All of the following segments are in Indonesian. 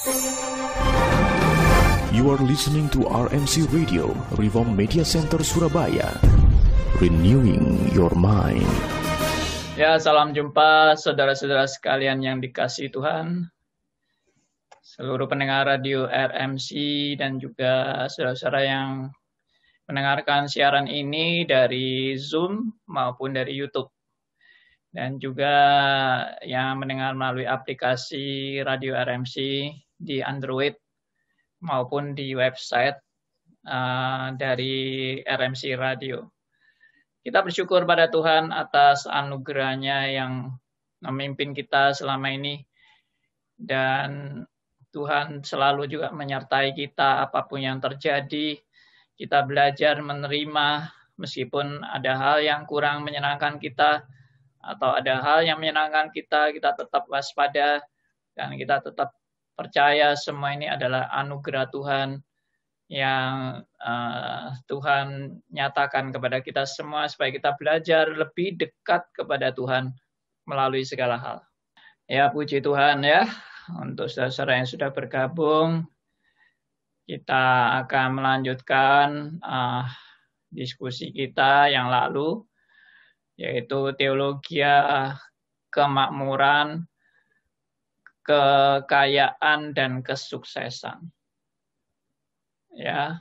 You are listening to RMC Radio, Reform Media Center Surabaya. Renewing your mind. Ya, salam jumpa saudara-saudara sekalian yang dikasihi Tuhan. Seluruh pendengar radio RMC dan juga saudara-saudara yang mendengarkan siaran ini dari Zoom maupun dari YouTube. Dan juga yang mendengar melalui aplikasi radio RMC di Android maupun di website dari RMC Radio. Kita bersyukur pada Tuhan atas anugerah-Nya yang memimpin kita selama ini. Dan Tuhan selalu juga menyertai kita apapun yang terjadi. Kita belajar menerima meskipun ada hal yang kurang menyenangkan kita atau ada hal yang menyenangkan kita tetap waspada dan kita tetap percaya semua ini adalah anugerah Tuhan yang Tuhan nyatakan kepada kita semua supaya kita belajar lebih dekat kepada Tuhan melalui segala hal. Ya, puji Tuhan ya. Untuk saudara-saudara yang sudah bergabung, kita akan melanjutkan diskusi kita yang lalu, yaitu teologi kemakmuran, kekayaan dan kesuksesan. Ya.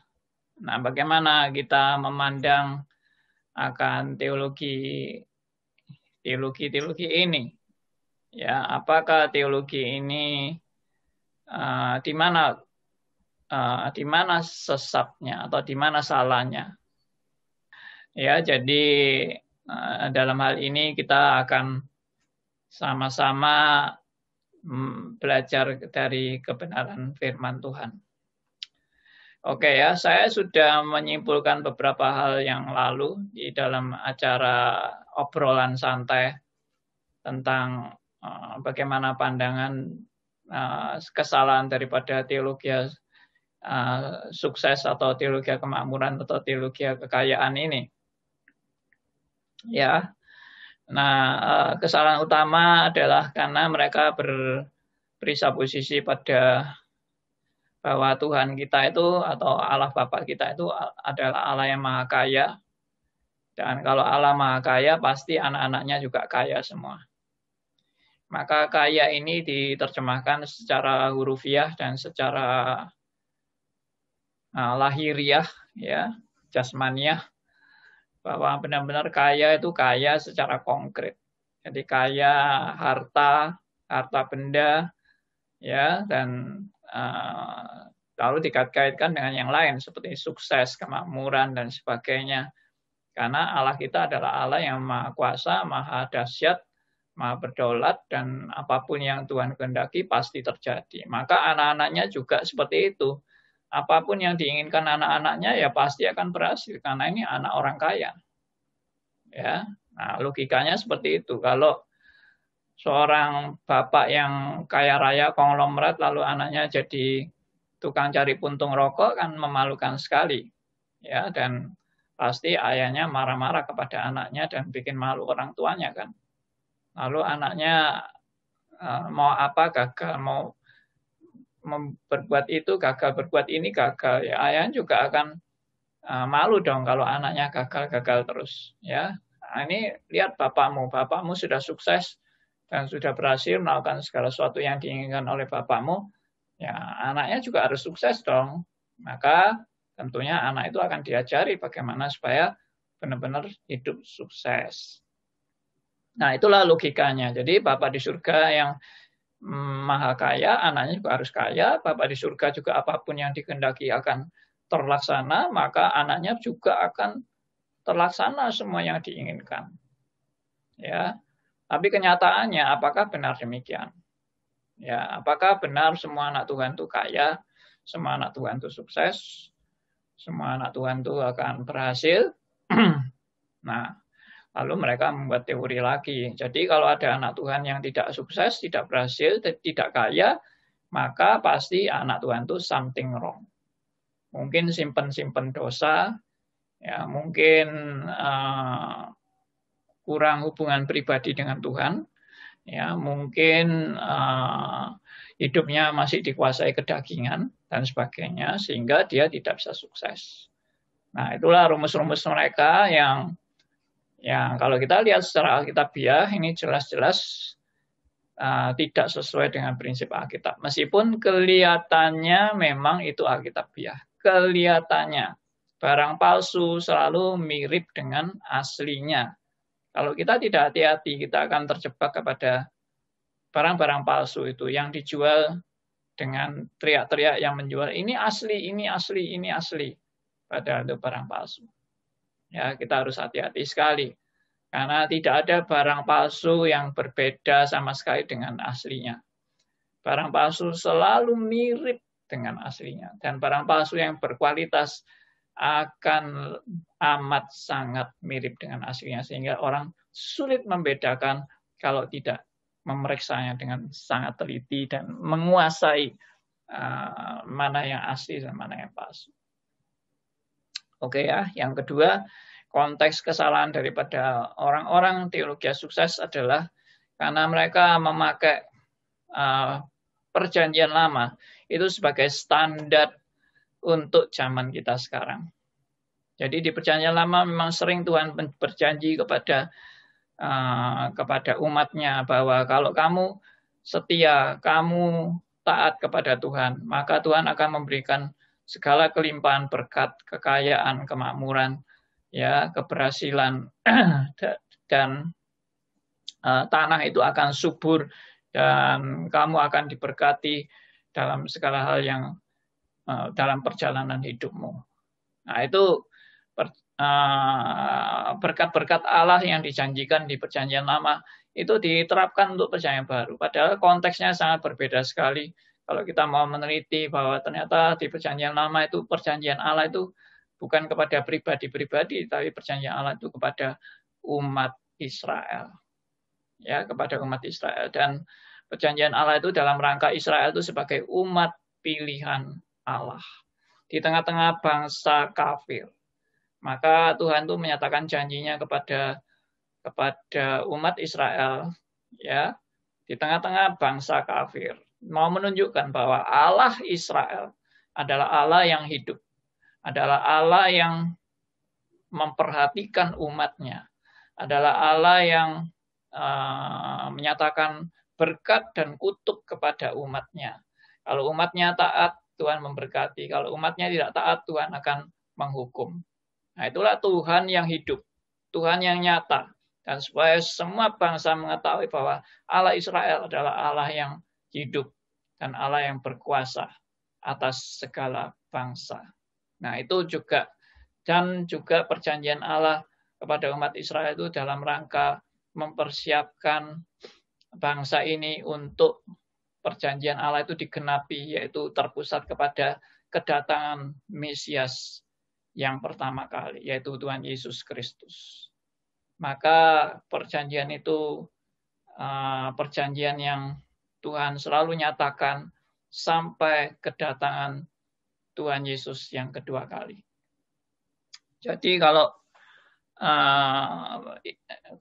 Nah, bagaimana kita memandang akan teologi ini? Ya, apakah teologi ini di mana sesatnya atau di mana salahnya? Ya, jadi dalam hal ini kita akan sama-sama belajar dari kebenaran firman Tuhan. Oke ya, saya sudah menyimpulkan beberapa hal yang lalu di dalam acara obrolan santai tentang bagaimana pandangan kesalahan daripada teologi sukses atau teologi kemakmuran atau teologi kekayaan ini. Ya. Nah, kesalahan utama adalah karena mereka berpresupposisi pada bahwa Tuhan kita itu atau Allah Bapa kita itu adalah Allah yang maha kaya. Dan kalau Allah maha kaya, pasti anak-anaknya juga kaya semua. Maka kaya ini diterjemahkan secara hurufiah dan secara lahiriah, ya, jasmaniah. Bahwa benar-benar kaya itu kaya secara konkret. Jadi kaya harta benda, ya, dan lalu dikait-kaitkan dengan yang lain seperti sukses, kemakmuran dan sebagainya. Karena Allah kita adalah Allah yang maha kuasa, maha dahsyat, maha berdaulat, dan apapun yang Tuhan kehendaki pasti terjadi. Maka anak-anaknya juga seperti itu. Apapun yang diinginkan anak-anaknya ya pasti akan berhasil karena ini anak orang kaya. Ya, nah logikanya seperti itu. Kalau seorang bapak yang kaya raya konglomerat lalu anaknya jadi tukang cari puntung rokok kan memalukan sekali. Ya, dan pasti ayahnya marah-marah kepada anaknya dan bikin malu orang tuanya kan. Lalu anaknya mau apa gagal, mau berbuat itu gagal, berbuat ini gagal, ya ayahnya juga akan malu dong kalau anaknya gagal terus, ya. Nah, ini lihat bapakmu sudah sukses dan sudah berhasil melakukan segala sesuatu yang diinginkan oleh bapakmu, ya anaknya juga harus sukses dong. Maka tentunya anak itu akan diajari bagaimana supaya benar-benar hidup sukses. Nah, itulah logikanya. Jadi bapak di surga yang maha kaya, anaknya juga harus kaya. Bapa di surga juga apapun yang dikehendaki akan terlaksana, maka anaknya juga akan terlaksana semua yang diinginkan. Ya, tapi kenyataannya apakah benar demikian? Ya, apakah benar semua anak Tuhan itu kaya, semua anak Tuhan itu sukses, semua anak Tuhan itu akan berhasil? Nah, lalu mereka membuat teori lagi. Jadi kalau ada anak Tuhan yang tidak sukses, tidak berhasil, tidak kaya, maka pasti anak Tuhan itu something wrong. Mungkin simpen dosa, ya mungkin kurang hubungan pribadi dengan Tuhan, ya mungkin hidupnya masih dikuasai kedagingan dan sebagainya, sehingga dia tidak bisa sukses. Nah, itulah rumus-rumus mereka yang kalau kita lihat secara alkitabiah ini jelas-jelas tidak sesuai dengan prinsip Alkitab. Meskipun kelihatannya memang itu Alkitabiah. Kelihatannya barang palsu selalu mirip dengan aslinya. Kalau kita tidak hati-hati, kita akan terjebak kepada barang-barang palsu itu yang dijual dengan teriak-teriak yang menjual ini asli, ini asli, ini asli. Padahal itu barang palsu. Ya, kita harus hati-hati sekali. Karena tidak ada barang palsu yang berbeda sama sekali dengan aslinya. Barang palsu selalu mirip dengan aslinya. Dan barang palsu yang berkualitas akan amat sangat mirip dengan aslinya. Sehingga orang sulit membedakan kalau tidak memeriksanya dengan sangat teliti dan menguasai mana yang asli dan mana yang palsu. Oke ya, yang kedua, konteks kesalahan daripada orang-orang teologi sukses adalah karena mereka memakai perjanjian lama itu sebagai standar untuk zaman kita sekarang. Jadi di perjanjian lama memang sering Tuhan berjanji kepada umatnya bahwa kalau kamu setia, kamu taat kepada Tuhan, maka Tuhan akan memberikan segala kelimpahan berkat, kekayaan, kemakmuran, ya, keberhasilan dan tanah itu akan subur dan kamu akan diberkati dalam segala hal yang dalam perjalanan hidupmu. Nah, itu berkat-berkat Allah yang dijanjikan di perjanjian lama itu diterapkan untuk perjanjian baru. Padahal konteksnya sangat berbeda sekali. Kalau kita mau meneliti bahwa ternyata di perjanjian lama itu perjanjian Allah itu bukan kepada pribadi-pribadi, tapi perjanjian Allah itu kepada umat Israel. Ya, kepada umat Israel. Dan perjanjian Allah itu dalam rangka Israel itu sebagai umat pilihan Allah. Di tengah-tengah bangsa kafir. Maka Tuhan itu menyatakan janjinya kepada umat Israel, ya, di tengah-tengah bangsa kafir. Mau menunjukkan bahwa Allah Israel adalah Allah yang hidup. Adalah Allah yang memperhatikan umatnya. Adalah Allah yang menyatakan berkat dan kutuk kepada umatnya. Kalau umatnya taat, Tuhan memberkati. Kalau umatnya tidak taat, Tuhan akan menghukum. Nah, itulah Tuhan yang hidup. Tuhan yang nyata. Dan supaya semua bangsa mengetahui bahwa Allah Israel adalah Allah yang hidup dan Allah yang berkuasa atas segala bangsa. Nah, itu juga dan juga perjanjian Allah kepada umat Israel itu dalam rangka mempersiapkan bangsa ini untuk perjanjian Allah itu digenapi, yaitu terpusat kepada kedatangan Mesias yang pertama kali, yaitu Tuhan Yesus Kristus. Maka perjanjian itu perjanjian yang Tuhan selalu nyatakan sampai kedatangan Tuhan Yesus yang kedua kali. Jadi kalau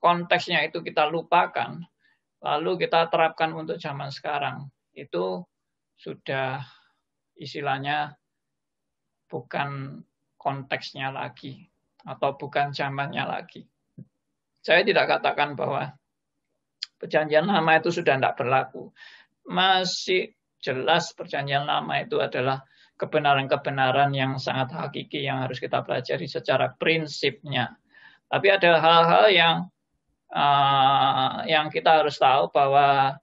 konteksnya itu kita lupakan, lalu kita terapkan untuk zaman sekarang, itu sudah istilahnya bukan konteksnya lagi, atau bukan zamannya lagi. Saya tidak katakan bahwa perjanjian lama itu sudah tidak berlaku. Masih jelas perjanjian lama itu adalah kebenaran-kebenaran yang sangat hakiki yang harus kita pelajari secara prinsipnya. Tapi ada hal-hal yang kita harus tahu bahwa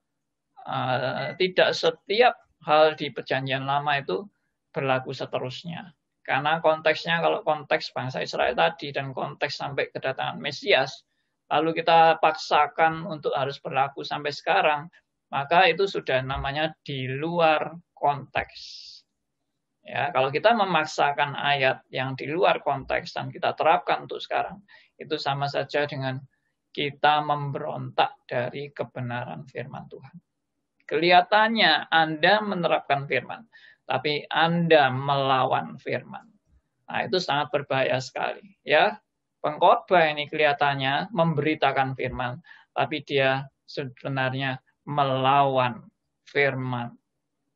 tidak setiap hal di perjanjian lama itu berlaku seterusnya. Karena konteksnya, kalau konteks bangsa Israel tadi dan konteks sampai kedatangan Mesias, lalu kita paksakan untuk harus berlaku sampai sekarang, maka itu sudah namanya di luar konteks. Ya, kalau kita memaksakan ayat yang di luar konteks dan kita terapkan untuk sekarang, itu sama saja dengan kita memberontak dari kebenaran firman Tuhan. Kelihatannya Anda menerapkan firman, tapi Anda melawan firman. Nah, itu sangat berbahaya sekali. Ya, pengkhotbah ini kelihatannya memberitakan firman, tapi dia sebenarnya melawan firman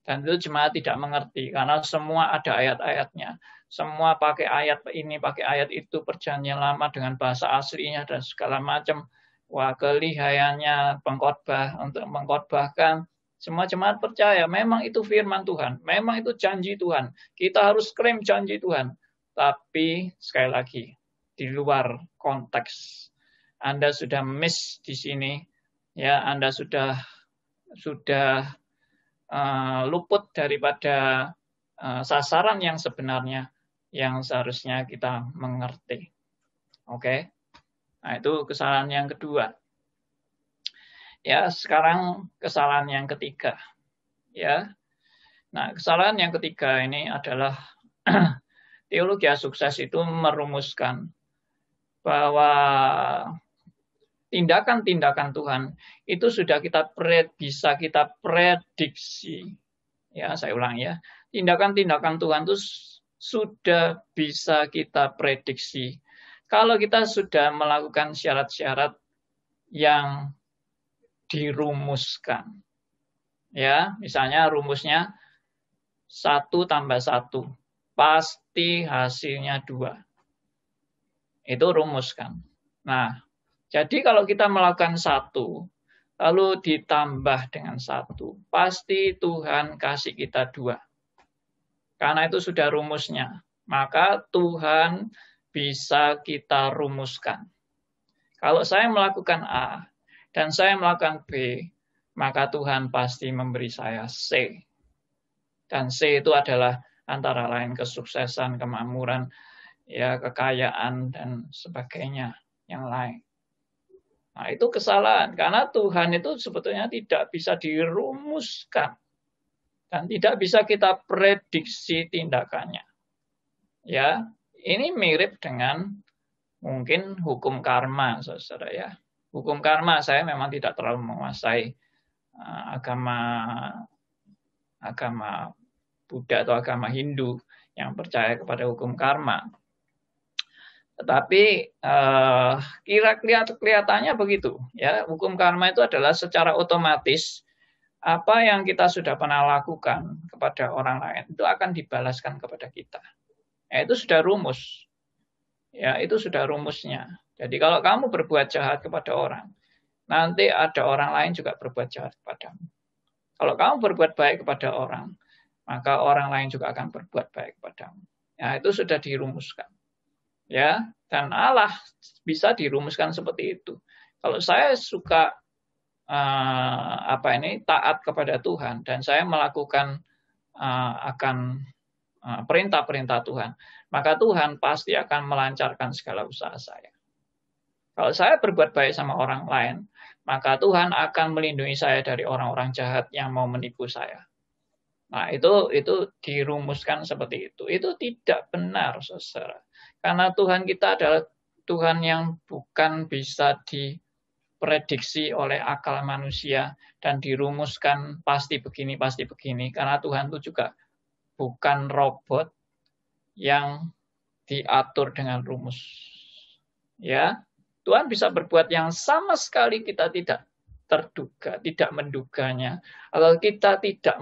Dan itu jemaat tidak mengerti karena semua ada ayat-ayatnya. Semua pakai ayat ini, pakai ayat itu, perjanjian lama dengan bahasa aslinya dan segala macam. Wah, kelihayannya pengkhotbah untuk mengkhotbahkan. Semua jemaat percaya, memang itu firman Tuhan, memang itu janji Tuhan. Kita harus klaim janji Tuhan. Tapi sekali lagi, di luar konteks. Anda sudah miss di sini, ya, Anda sudah luput daripada sasaran yang sebenarnya yang seharusnya kita mengerti. Oke. Nah, itu kesalahan yang kedua. Ya, sekarang kesalahan yang ketiga. Ya. Nah, kesalahan yang ketiga ini adalah teologi sukses itu merumuskan bahwa tindakan-tindakan Tuhan itu sudah bisa kita prediksi. Ya, saya ulang ya. Tindakan-tindakan Tuhan itu sudah bisa kita prediksi. Kalau kita sudah melakukan syarat-syarat yang dirumuskan. Ya, misalnya rumusnya 1 tambah 1 pasti hasilnya 2. Itu rumus kan. Nah, jadi kalau kita melakukan 1 lalu ditambah dengan 1, pasti Tuhan kasih kita 2. Karena itu sudah rumusnya. Maka Tuhan bisa kita rumuskan. Kalau saya melakukan A dan saya melakukan B, maka Tuhan pasti memberi saya C. Dan C itu adalah antara lain kesuksesan, kemakmuran, ya, kekayaan, dan sebagainya yang lain. Nah, itu kesalahan. Karena Tuhan itu sebetulnya tidak bisa dirumuskan. Dan tidak bisa kita prediksi tindakannya. Ya, ini mirip dengan mungkin hukum karma, saudara ya. Hukum karma saya memang tidak terlalu menguasai agama Buddha atau agama Hindu yang percaya kepada hukum karma. Tetapi kelihatannya begitu, ya. Hukum karma itu adalah secara otomatis apa yang kita sudah pernah lakukan kepada orang lain itu akan dibalaskan kepada kita. Ya, itu sudah rumus. Ya, itu sudah rumusnya. Jadi kalau kamu berbuat jahat kepada orang, nanti ada orang lain juga berbuat jahat kepadamu. Kalau kamu berbuat baik kepada orang, maka orang lain juga akan berbuat baik kepadamu. Ya, itu sudah dirumuskan. Ya, dan Allah bisa dirumuskan seperti itu. Kalau saya suka taat kepada Tuhan dan saya melakukan akan perintah-perintah Tuhan, maka Tuhan pasti akan melancarkan segala usaha saya. Kalau saya berbuat baik sama orang lain, maka Tuhan akan melindungi saya dari orang-orang jahat yang mau menipu saya. Nah, itu dirumuskan seperti itu. Itu tidak benar, saudara. Karena Tuhan kita adalah Tuhan yang bukan bisa diprediksi oleh akal manusia dan dirumuskan pasti begini. Karena Tuhan itu juga bukan robot yang diatur dengan rumus. Ya, Tuhan bisa berbuat yang sama sekali kita tidak terduga, tidak menduganya, atau kita tidak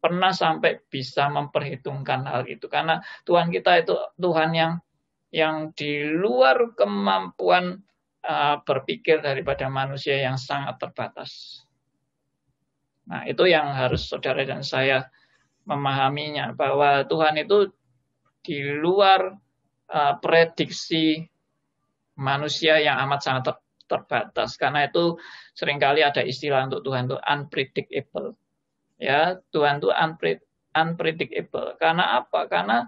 pernah sampai bisa memperhitungkan hal itu. Karena Tuhan kita itu Tuhan yang di luar kemampuan berpikir daripada manusia yang sangat terbatas. Nah, itu yang harus saudara dan saya memahaminya, bahwa Tuhan itu di luar prediksi manusia yang amat sangat terbatas. Karena itu seringkali ada istilah untuk Tuhan itu unpredictable. Ya, Tuhan itu unpredictable. Karena apa? Karena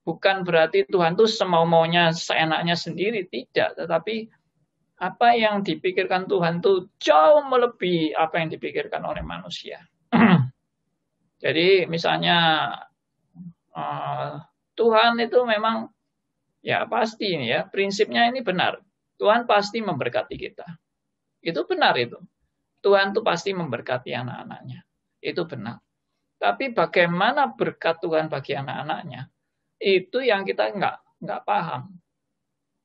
bukan berarti Tuhan itu semau-maunya, seenaknya sendiri, tidak. Tetapi apa yang dipikirkan Tuhan itu jauh melebihi apa yang dipikirkan oleh manusia. Jadi misalnya Tuhan itu memang ya pasti ini ya, prinsipnya ini benar. Tuhan pasti memberkati kita. Itu benar itu. Tuhan itu pasti memberkati anak-anaknya. Itu benar. Tapi bagaimana berkat Tuhan bagi anak-anaknya? Itu yang kita nggak paham.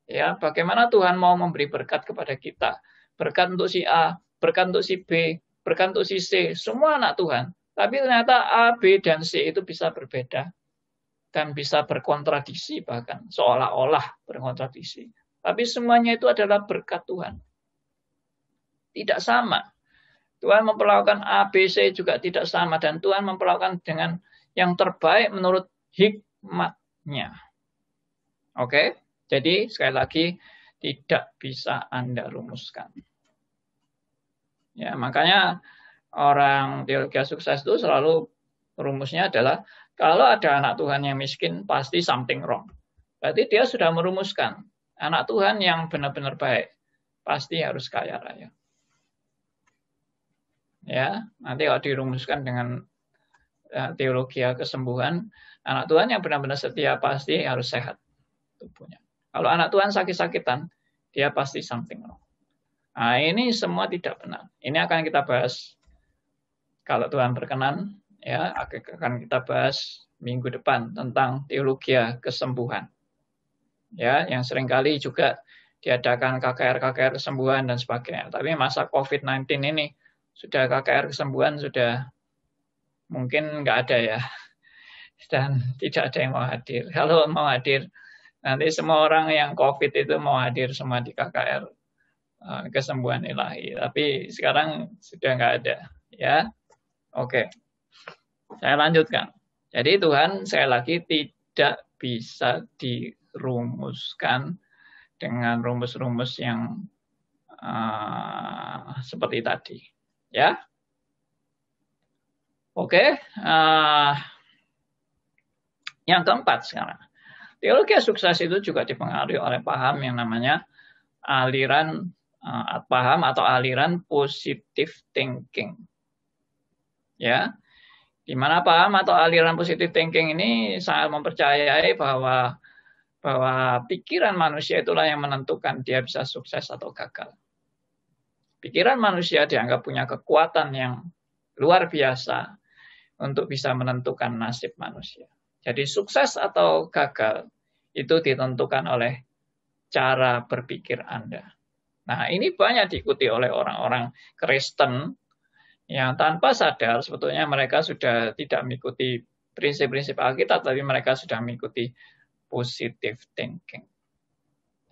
Ya, bagaimana Tuhan mau memberi berkat kepada kita? Berkat untuk si A, berkat untuk si B, berkat untuk si C, semua anak Tuhan. Tapi ternyata A, B, dan C itu bisa berbeda. Dan bisa berkontradiksi bahkan, seolah-olah berkontradiksi. Tapi semuanya itu adalah berkat Tuhan. Tidak sama. Tuhan memperlakukan A, B, C juga tidak sama. Dan Tuhan memperlakukan dengan yang terbaik menurut hikmatnya. Oke? Jadi sekali lagi, tidak bisa Anda rumuskan. Ya, makanya orang teologi sukses itu selalu rumusnya adalah kalau ada anak Tuhan yang miskin, pasti something wrong. Berarti dia sudah merumuskan. Anak Tuhan yang benar-benar baik, pasti harus kaya raya. Ya, nanti kalau dirumuskan dengan teologi kesembuhan, anak Tuhan yang benar-benar setia pasti harus sehat tubuhnya. Kalau anak Tuhan sakit-sakitan, dia pasti something wrong. Nah, ini semua tidak benar. Ini akan kita bahas kalau Tuhan berkenan. Ya, akan kita bahas minggu depan tentang teologi kesembuhan. Ya, yang seringkali juga diadakan KKR kesembuhan dan sebagainya. Tapi masa COVID-19 ini sudah KKR kesembuhan sudah mungkin nggak ada ya. Dan tidak ada yang mau hadir. Kalau mau hadir, nanti semua orang yang COVID itu mau hadir semua di KKR kesembuhan ilahi. Tapi sekarang sudah nggak ada. Ya, oke. Saya lanjutkan. Jadi Tuhan sekali lagi tidak bisa dirumuskan dengan rumus-rumus yang seperti tadi. Ya, oke. Yang keempat sekarang, teologi sukses itu juga dipengaruhi oleh paham yang namanya aliran paham atau aliran positive thinking. Ya. Di mana paham atau aliran positive thinking ini sangat mempercayai bahwa pikiran manusia itulah yang menentukan dia bisa sukses atau gagal. Pikiran manusia dianggap punya kekuatan yang luar biasa untuk bisa menentukan nasib manusia. Jadi sukses atau gagal itu ditentukan oleh cara berpikir Anda. Nah, ini banyak diikuti oleh orang-orang Kristen yang tanpa sadar sebetulnya mereka sudah tidak mengikuti prinsip-prinsip Alkitab, tapi mereka sudah mengikuti positive thinking.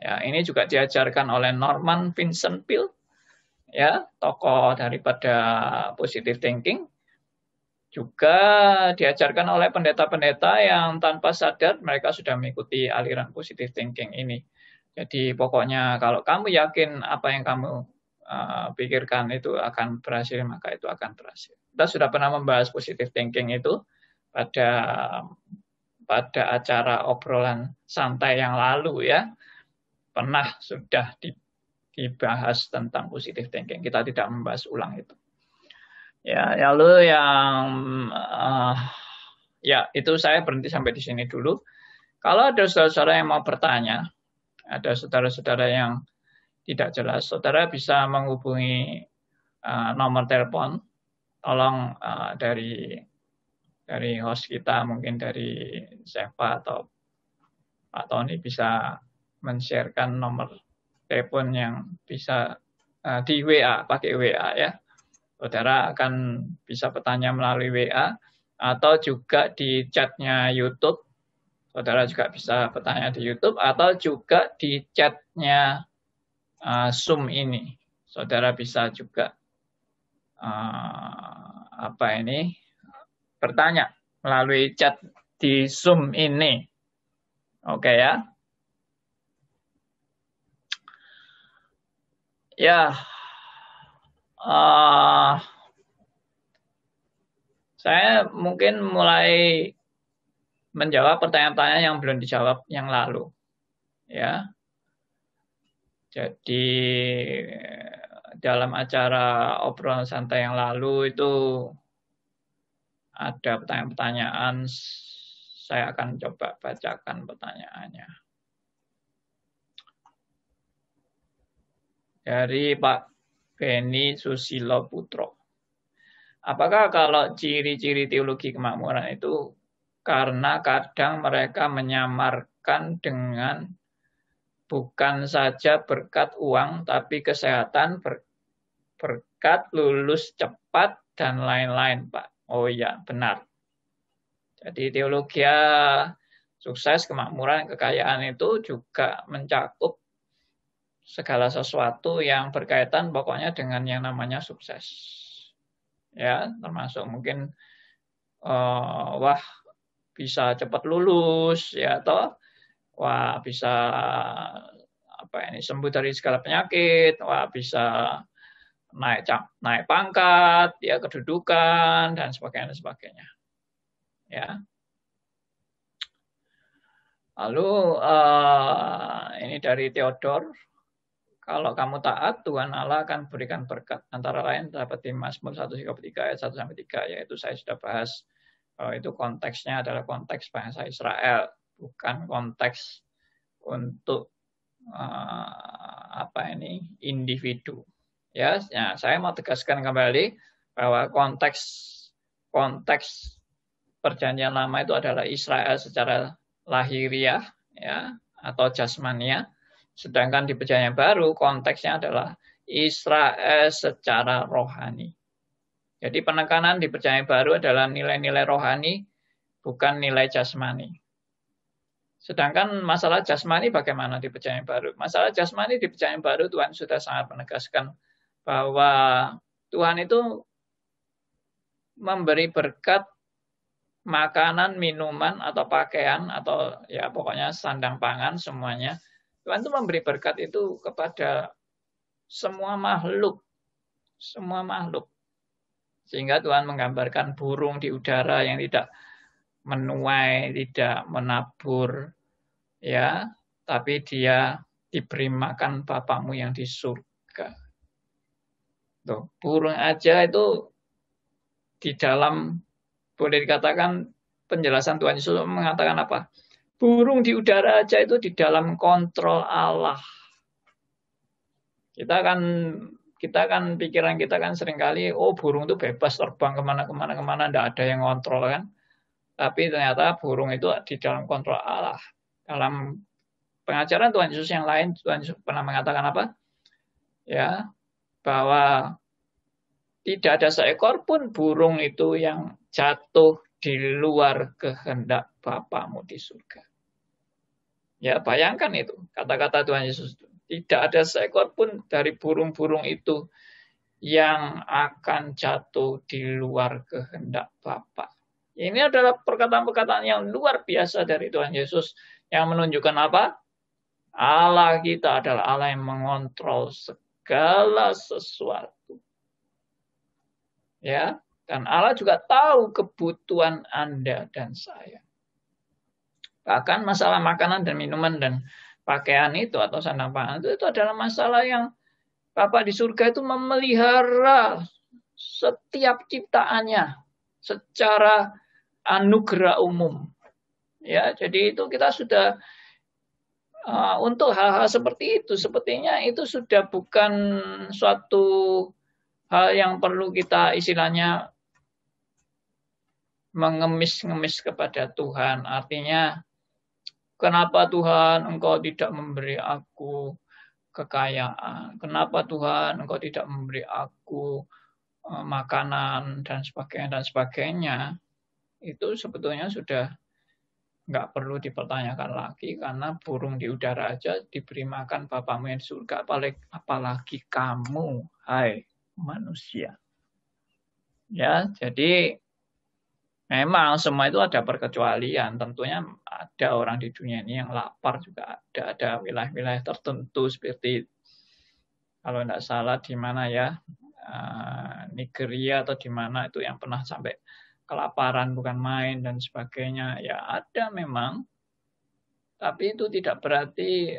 Ya, ini juga diajarkan oleh Norman Vincent Peale, ya, tokoh daripada positive thinking. Juga diajarkan oleh pendeta-pendeta yang tanpa sadar mereka sudah mengikuti aliran positive thinking ini. Jadi pokoknya kalau kamu yakin apa yang kamu pikirkan itu akan berhasil, maka itu akan berhasil. Kita sudah pernah membahas positive thinking itu pada acara obrolan santai yang lalu ya. Pernah sudah dibahas tentang positive thinking. Kita tidak membahas ulang itu. Ya, lalu yang ya itu saya berhenti sampai di sini dulu. Kalau ada saudara-saudara yang mau bertanya, ada saudara-saudara yang tidak jelas, saudara bisa menghubungi nomor telepon. Tolong dari host kita, mungkin dari Seva atau Pak Tony bisa men-sharekan nomor telepon yang bisa di WA, pakai WA ya. Saudara akan bisa bertanya melalui WA atau juga di chatnya YouTube. Saudara juga bisa bertanya di YouTube atau juga di chatnya Zoom ini. Saudara bisa juga bertanya melalui chat di Zoom ini. Oke ya. Ya. Saya mungkin mulai menjawab pertanyaan-pertanyaan yang belum dijawab yang lalu. Ya. Jadi dalam acara obrolan santai yang lalu itu ada pertanyaan-pertanyaan, saya akan coba bacakan pertanyaannya. Dari Pak Beni Susilo Putro. Apakah kalau ciri-ciri teologi kemakmuran itu karena kadang mereka menyamarkan dengan bukan saja berkat uang, tapi kesehatan, berkat berkat, lulus cepat, dan lain-lain, Pak. Oh iya, benar. Jadi teologi sukses, kemakmuran, kekayaan itu juga mencakup segala sesuatu yang berkaitan pokoknya dengan yang namanya sukses. Ya, termasuk mungkin wah bisa cepat lulus ya, atau wah bisa sembuh dari segala penyakit, wah bisa naik pangkat, ya kedudukan dan sebagainya. Ya. Lalu ini dari Theodor, kalau kamu taat, Tuhan Allah akan berikan berkat. Antara lain dapat di Mazmur 133 ayat 1-3, yaitu saya sudah bahas, itu konteksnya adalah konteks bangsa Israel, bukan konteks untuk individu. Ya, saya mau tegaskan kembali bahwa konteks Perjanjian Lama itu adalah Israel secara lahiriah, ya, atau jasmania. Sedangkan di Perjanjian Baru konteksnya adalah Israel secara rohani. Jadi penekanan di Perjanjian Baru adalah nilai-nilai rohani, bukan nilai jasmani. Sedangkan masalah jasmani bagaimana di Perjanjian Baru? Masalah jasmani di Perjanjian Baru Tuhan sudah sangat menegaskan bahwa Tuhan itu memberi berkat makanan, minuman, atau pakaian, atau ya pokoknya sandang pangan semuanya. Tuhan itu memberi berkat itu kepada semua makhluk. Semua makhluk. Sehingga Tuhan menggambarkan burung di udara yang tidak menuai, tidak menabur, ya, tapi dia diberi makan Bapamu yang di surga. Tuh, burung aja itu di dalam, boleh dikatakan penjelasan Tuhan Yesus mengatakan apa? Burung di udara aja itu di dalam kontrol Allah. Kita kan pikiran kita kan seringkali, oh burung itu bebas terbang kemana, tidak ada yang kontrol kan. Tapi ternyata burung itu di dalam kontrol Allah. Dalam pengajaran Tuhan Yesus yang lain, Tuhan Yesus pernah mengatakan apa? Ya, bahwa tidak ada seekor pun burung itu yang jatuh di luar kehendak Bapamu di surga. Ya, bayangkan itu, kata-kata Tuhan Yesus. Tidak ada seekor pun dari burung-burung itu yang akan jatuh di luar kehendak Bapa. Ini adalah perkataan-perkataan yang luar biasa dari Tuhan Yesus yang menunjukkan apa? Allah kita adalah Allah yang mengontrol segala sesuatu. Ya, dan Allah juga tahu kebutuhan Anda dan saya. Bahkan masalah makanan dan minuman dan pakaian itu atau sandang pangan itu adalah masalah yang Bapa di surga itu memelihara setiap ciptaannya secara anugerah umum. Ya, jadi itu kita sudah untuk hal-hal seperti itu, sepertinya itu sudah bukan suatu hal yang perlu kita istilahnya mengemis-ngemis kepada Tuhan. Artinya, kenapa Tuhan Engkau tidak memberi aku kekayaan? Kenapa Tuhan Engkau tidak memberi aku makanan dan sebagainya? Itu sebetulnya sudah nggak perlu dipertanyakan lagi, karena burung di udara aja diberi makan Bapamu yang di surga, apalagi kamu, hai manusia. Ya, jadi memang semua itu ada perkecualian. Tentunya ada orang di dunia ini yang lapar juga ada wilayah-wilayah tertentu seperti kalau tidak salah di mana ya, Nigeria atau di mana itu yang pernah sampai kelaparan bukan main dan sebagainya. Ya ada memang, tapi itu tidak berarti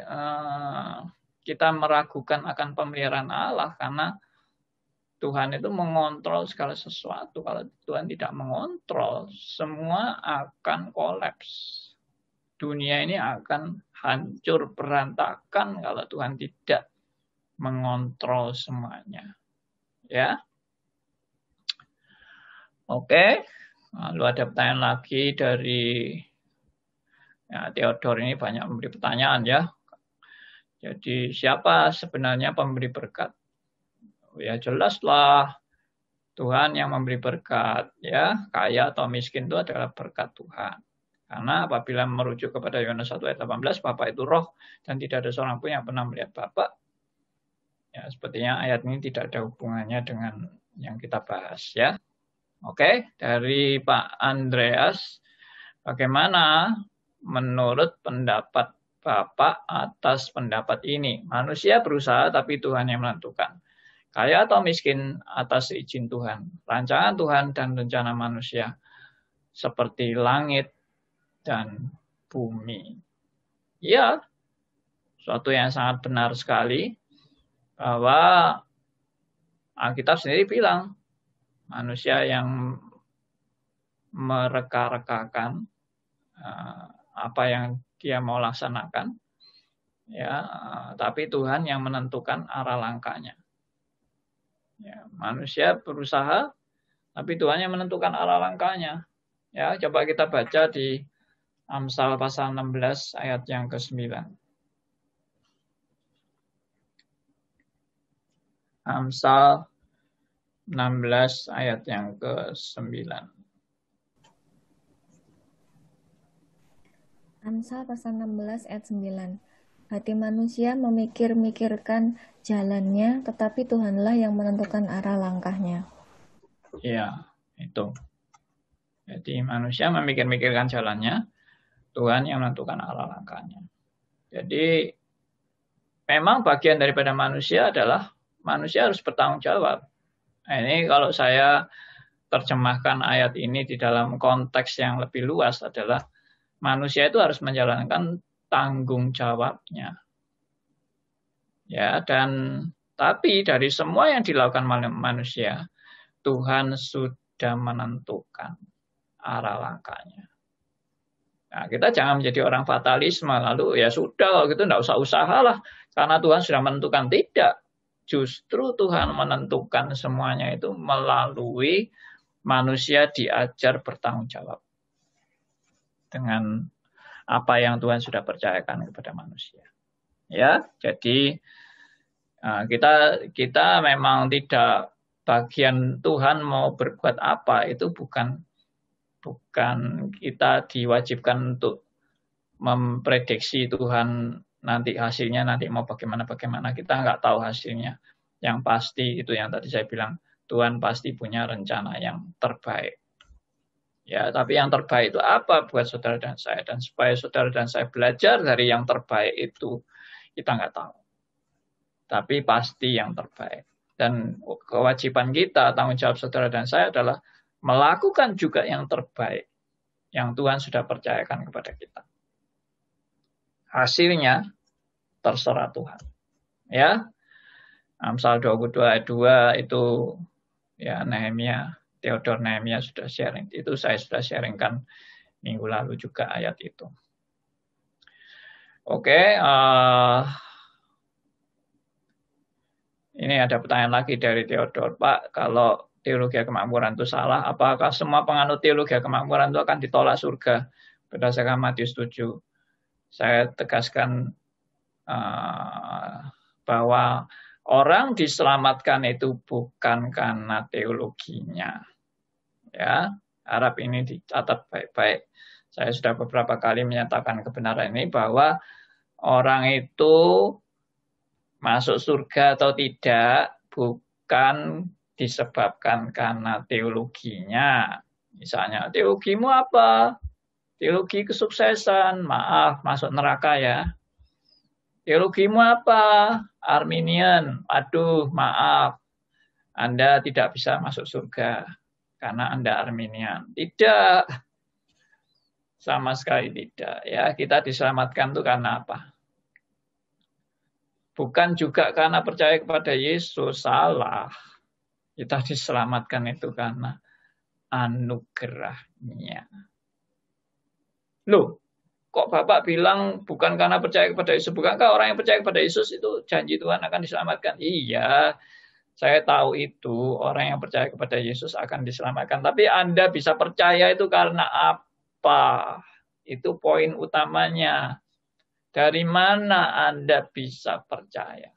kita meragukan akan pemeliharaan Allah, karena Tuhan itu mengontrol segala sesuatu. Kalau Tuhan tidak mengontrol, semua akan kolaps. Dunia ini akan hancur berantakan kalau Tuhan tidak mengontrol semuanya. Ya. Oke. Lalu ada pertanyaan lagi dari Theodor, ini banyak memberi pertanyaan ya. Jadi siapa sebenarnya pemberi berkat? Ya jelaslah Tuhan yang memberi berkat, ya, kaya atau miskin itu adalah berkat Tuhan. Karena apabila merujuk kepada Yohanes 1 ayat 18, Bapa itu roh dan tidak ada seorang pun yang pernah melihat Bapa. Ya, sepertinya ayat ini tidak ada hubungannya dengan yang kita bahas, ya. Oke, dari Pak Andreas, bagaimana menurut pendapat Bapak atas pendapat ini? Manusia berusaha tapi Tuhan yang menentukan. Kaya atau miskin atas izin Tuhan. Rancangan Tuhan dan rencana manusia seperti langit dan bumi. Ya, suatu yang sangat benar sekali bahwa Alkitab sendiri bilang manusia yang mereka-rekakan apa yang dia mau laksanakan, ya, tapi Tuhan yang menentukan arah langkahnya. Ya, manusia berusaha, tapi Tuhan yang menentukan arah langkahnya. Ya, coba kita baca di Amsal pasal 16 ayat yang ke-9. Amsal 16 ayat yang ke-9. Amsal pasal 16 ayat 9. Hati manusia memikir-mikirkan jalannya, tetapi Tuhanlah yang menentukan arah langkahnya. Ya, itu. Jadi manusia memikir-mikirkan jalannya, Tuhan yang menentukan arah langkahnya. Jadi memang bagian daripada manusia adalah manusia harus bertanggung jawab. Nah, ini kalau saya terjemahkan ayat ini di dalam konteks yang lebih luas adalah manusia itu harus menjalankan tanggung jawabnya. Ya, dan tapi dari semua yang dilakukan manusia, Tuhan sudah menentukan arah langkahnya. Nah, kita jangan menjadi orang fatalisme, lalu ya sudah, kalau gitu enggak usah usahalah, karena Tuhan sudah menentukan. Tidak. Justru Tuhan menentukan semuanya itu melalui manusia diajar bertanggung jawab dengan apa yang Tuhan sudah percayakan kepada manusia. Ya, jadi kita memang tidak bagian Tuhan mau berbuat apa itu bukan kita diwajibkan untuk memprediksi Tuhan nanti hasilnya nanti mau bagaimana, kita nggak tahu hasilnya. Yang pasti itu yang tadi saya bilang, Tuhan pasti punya rencana yang terbaik. Ya, tapi yang terbaik itu apa buat saudara dan saya? Dan supaya saudara dan saya belajar dari yang terbaik itu, kita nggak tahu. Tapi pasti yang terbaik. Dan kewajiban kita, tanggung jawab saudara dan saya adalah melakukan juga yang terbaik yang Tuhan sudah percayakan kepada kita. Hasilnya terserah Tuhan. Ya, Amsal 22 ayat 2 itu ya Nehemia, Theodor Nehemia sudah sharing. Itu saya sudah sharingkan minggu lalu juga ayat itu. Oke, ini ada pertanyaan lagi dari Theodor. Pak, kalau teologi kemakmuran itu salah, apakah semua penganut teologi kemakmuran itu akan ditolak surga berdasarkan Matius 7? Saya tegaskan bahwa orang diselamatkan itu bukan karena teologinya. Ya, harap ini dicatat baik-baik. Saya sudah beberapa kali menyatakan kebenaran ini bahwa orang itu masuk surga atau tidak bukan disebabkan karena teologinya. Misalnya, teologimu apa? Teologi kesuksesan, maaf, masuk neraka ya. Teologimu apa? Arminian, aduh, maaf, Anda tidak bisa masuk surga karena Anda Arminian. Tidak, sama sekali tidak. Ya, kita diselamatkan itu karena apa? Bukan juga karena percaya kepada Yesus, salah. Kita diselamatkan itu karena anugerahnya. Loh, kok Bapak bilang bukan karena percaya kepada Yesus? Bukankah orang yang percaya kepada Yesus itu janji Tuhan akan diselamatkan? Iya, saya tahu itu. Orang yang percaya kepada Yesus akan diselamatkan. Tapi Anda bisa percaya itu karena apa? Itu poin utamanya. Dari mana Anda bisa percaya?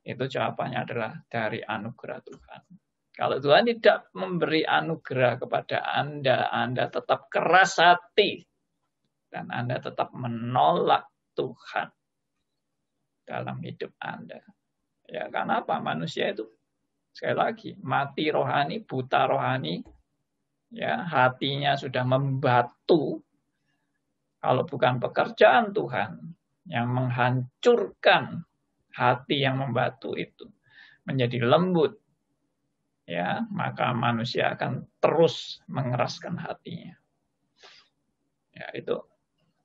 Itu jawabannya adalah dari anugerah Tuhan. Kalau Tuhan tidak memberi anugerah kepada Anda tetap keras hati. Dan Anda tetap menolak Tuhan dalam hidup Anda. Ya, karena apa? Manusia itu, sekali lagi, mati rohani, buta rohani, ya, hatinya sudah membatu. Kalau bukan pekerjaan Tuhan yang menghancurkan hati yang membatu itu menjadi lembut, ya, maka manusia akan terus mengeraskan hatinya. Ya, itu.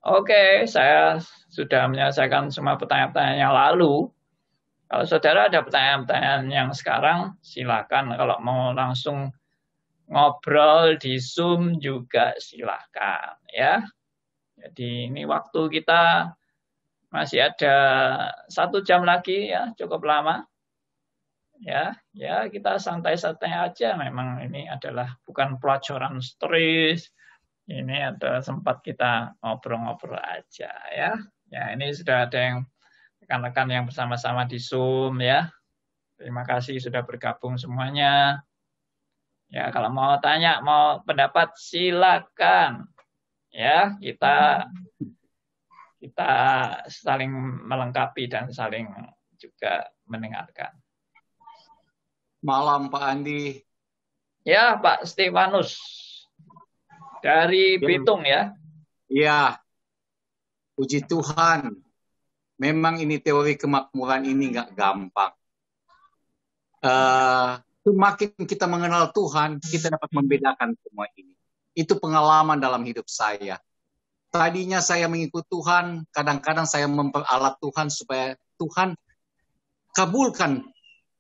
Oke, saya sudah menyelesaikan semua pertanyaan-pertanyaan yang lalu. Kalau saudara ada pertanyaan-pertanyaan yang sekarang, silakan. Kalau mau langsung ngobrol di Zoom juga silakan, ya. Jadi ini waktu kita masih ada 1 jam lagi, ya, cukup lama. Ya, kita santai-santai aja. Memang ini adalah bukan pelajaran stres. Ini ada sempat kita ngobrol-ngobrol aja, ya. Ya, ini sudah ada yang rekan-rekan yang bersama-sama di Zoom, ya. Terima kasih sudah bergabung semuanya. Ya, kalau mau tanya, mau pendapat, silakan. Ya, kita saling melengkapi dan saling juga mendengarkan. Malam Pak Andi. Ya, Pak Stefanus. Dari Bitung, ya. Iya. Puji Tuhan. Memang ini teori kemakmuran ini nggak gampang. Semakin kita mengenal Tuhan, kita dapat membedakan semua ini. Itu pengalaman dalam hidup saya. Tadinya saya mengikut Tuhan, kadang-kadang saya memperalat Tuhan supaya Tuhan kabulkan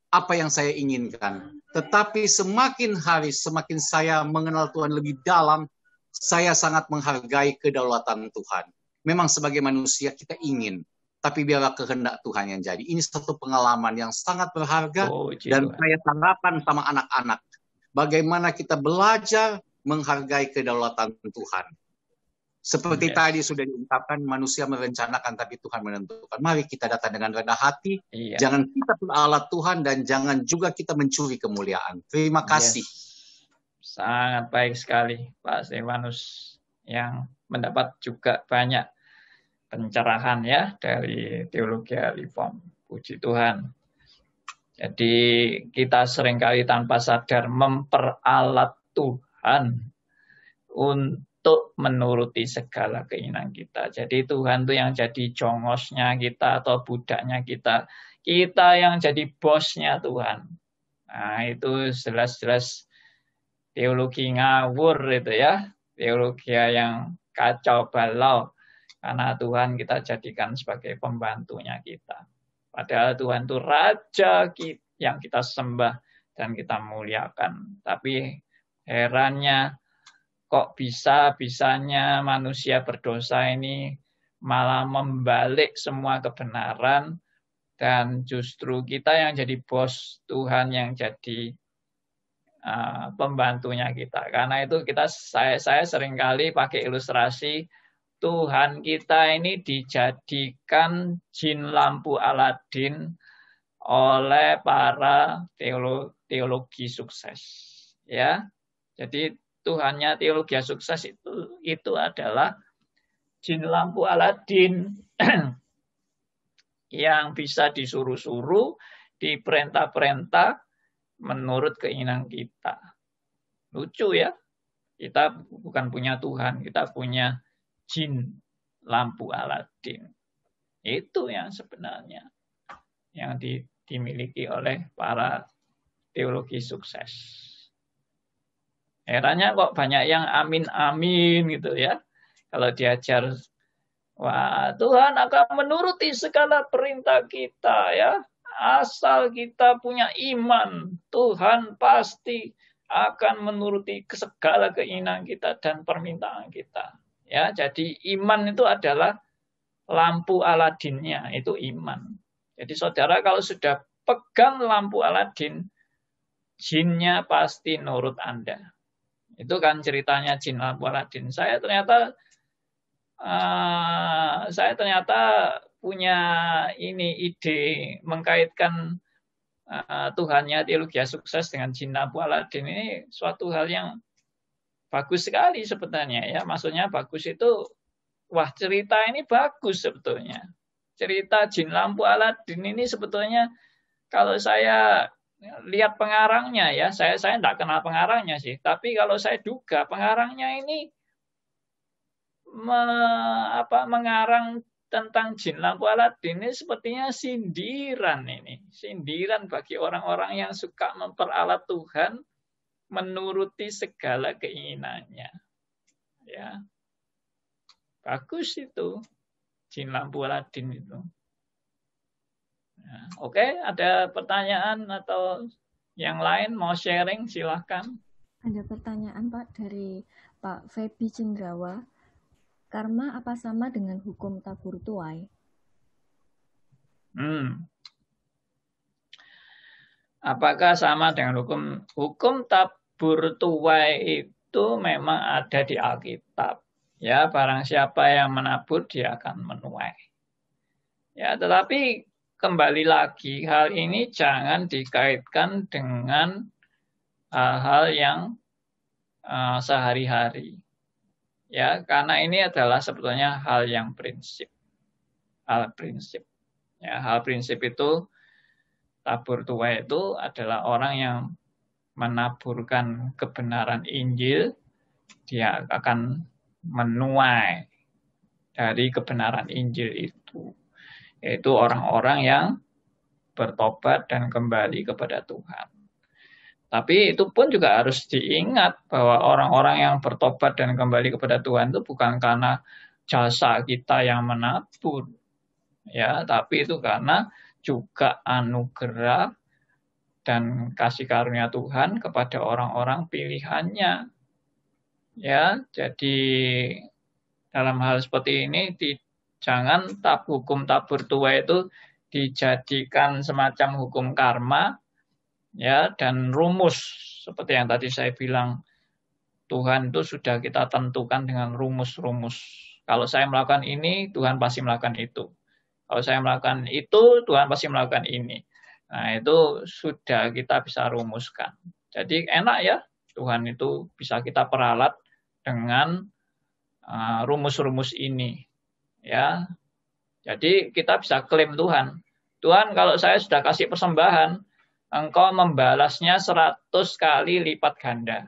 apa yang saya inginkan. Tetapi semakin hari, semakin saya mengenal Tuhan lebih dalam, saya sangat menghargai kedaulatan Tuhan. Memang sebagai manusia kita ingin, tapi biarlah kehendak Tuhan yang jadi. Ini satu pengalaman yang sangat berharga, dan saya sarapan sama anak-anak. Bagaimana kita belajar menghargai kedaulatan Tuhan. Seperti tadi sudah diungkapkan, manusia merencanakan tapi Tuhan menentukan. Mari kita datang dengan rendah hati, jangan kita peralat Tuhan, dan jangan juga kita mencuri kemuliaan. Terima kasih. Sangat baik sekali Pak Stefanus, yang mendapat juga banyak pencerahan, ya, dari teologi reform. Puji Tuhan. Jadi kita seringkali tanpa sadar memperalat Tuhan untuk menuruti segala keinginan kita. Jadi Tuhan itu yang jadi jongosnya kita atau budaknya kita. Kita yang jadi bosnya Tuhan. Nah, itu jelas-jelas teologi ngawur itu, ya. Teologi yang kacau balau. Karena Tuhan kita jadikan sebagai pembantunya kita. Padahal Tuhan itu Raja yang kita sembah dan kita muliakan. Tapi herannya, kok bisa-bisanya manusia berdosa ini malah membalik semua kebenaran, dan justru kita yang jadi bos, Tuhan yang jadi pembantunya kita. Karena itu saya seringkali pakai ilustrasi, Tuhan kita ini dijadikan jin lampu Aladin oleh para teologi sukses, ya. Jadi Tuhannya teologi sukses itu adalah jin lampu Aladin yang bisa disuruh-suruh, diperintah-perintah menurut keinginan kita. Lucu, ya. Kita bukan punya Tuhan, kita punya jin lampu Aladin. Itu yang sebenarnya yang dimiliki oleh para teologi sukses. Herannya kok banyak yang amin-amin gitu, ya. Kalau diajar, wah, Tuhan akan menuruti segala perintah kita, ya. Asal kita punya iman, Tuhan pasti akan menuruti segala keinginan kita dan permintaan kita. Ya, jadi iman itu adalah lampu Aladinnya, itu iman. Jadi saudara kalau sudah pegang lampu Aladin, jinnya pasti nurut Anda. Itu kan ceritanya jin lampu Aladin. Saya ternyata punya ide mengkaitkan Tuhannya Teologia Sukses dengan Jin Lampu Aladin ini suatu hal yang bagus sekali sebetulnya ya. Maksudnya bagus itu, wah cerita ini bagus sebetulnya. Cerita Jin Lampu Aladin ini sebetulnya kalau saya lihat pengarangnya ya, saya tidak kenal pengarangnya sih, tapi kalau saya duga pengarangnya ini mengarang tentang Jin Lampu Aladin ini sepertinya sindiran ini. Sindiran bagi orang-orang yang suka memperalat Tuhan menuruti segala keinginannya. Ya. Bagus itu Jin Lampu Aladin itu. Nah, oke, ada pertanyaan atau yang lain mau sharing silahkan. Ada pertanyaan Pak dari Pak Feby Cindrawa. Karma apa sama dengan hukum tabur tuai? Apakah sama dengan hukum tabur tuai itu memang ada di Alkitab. Ya, barang siapa yang menabur dia akan menuai. Ya, tetapi kembali lagi hal ini jangan dikaitkan dengan hal-hal yang sehari-hari. Ya, karena ini adalah sebetulnya hal yang prinsip. Hal prinsip. Ya, hal prinsip itu tabur tuai itu adalah orang yang menaburkan kebenaran Injil, dia akan menuai dari kebenaran Injil itu. Yaitu orang-orang yang bertobat dan kembali kepada Tuhan. Tapi itu pun juga harus diingat bahwa orang-orang yang bertobat dan kembali kepada Tuhan itu bukan karena jasa kita yang menabur, ya, tapi itu karena juga anugerah dan kasih karunia Tuhan kepada orang-orang pilihannya. Ya, jadi dalam hal seperti ini jangan hukum tabur tuai itu dijadikan semacam hukum karma. Ya, dan rumus seperti yang tadi saya bilang, Tuhan itu sudah kita tentukan dengan rumus-rumus. Kalau saya melakukan ini, Tuhan pasti melakukan itu. Kalau saya melakukan itu, Tuhan pasti melakukan ini. Nah, itu sudah kita bisa rumuskan. Jadi enak ya, Tuhan itu bisa kita peralat dengan rumus-rumus ini. Ya, jadi kita bisa klaim Tuhan. Tuhan, kalau saya sudah kasih persembahan, Engkau membalasnya 100 kali lipat ganda.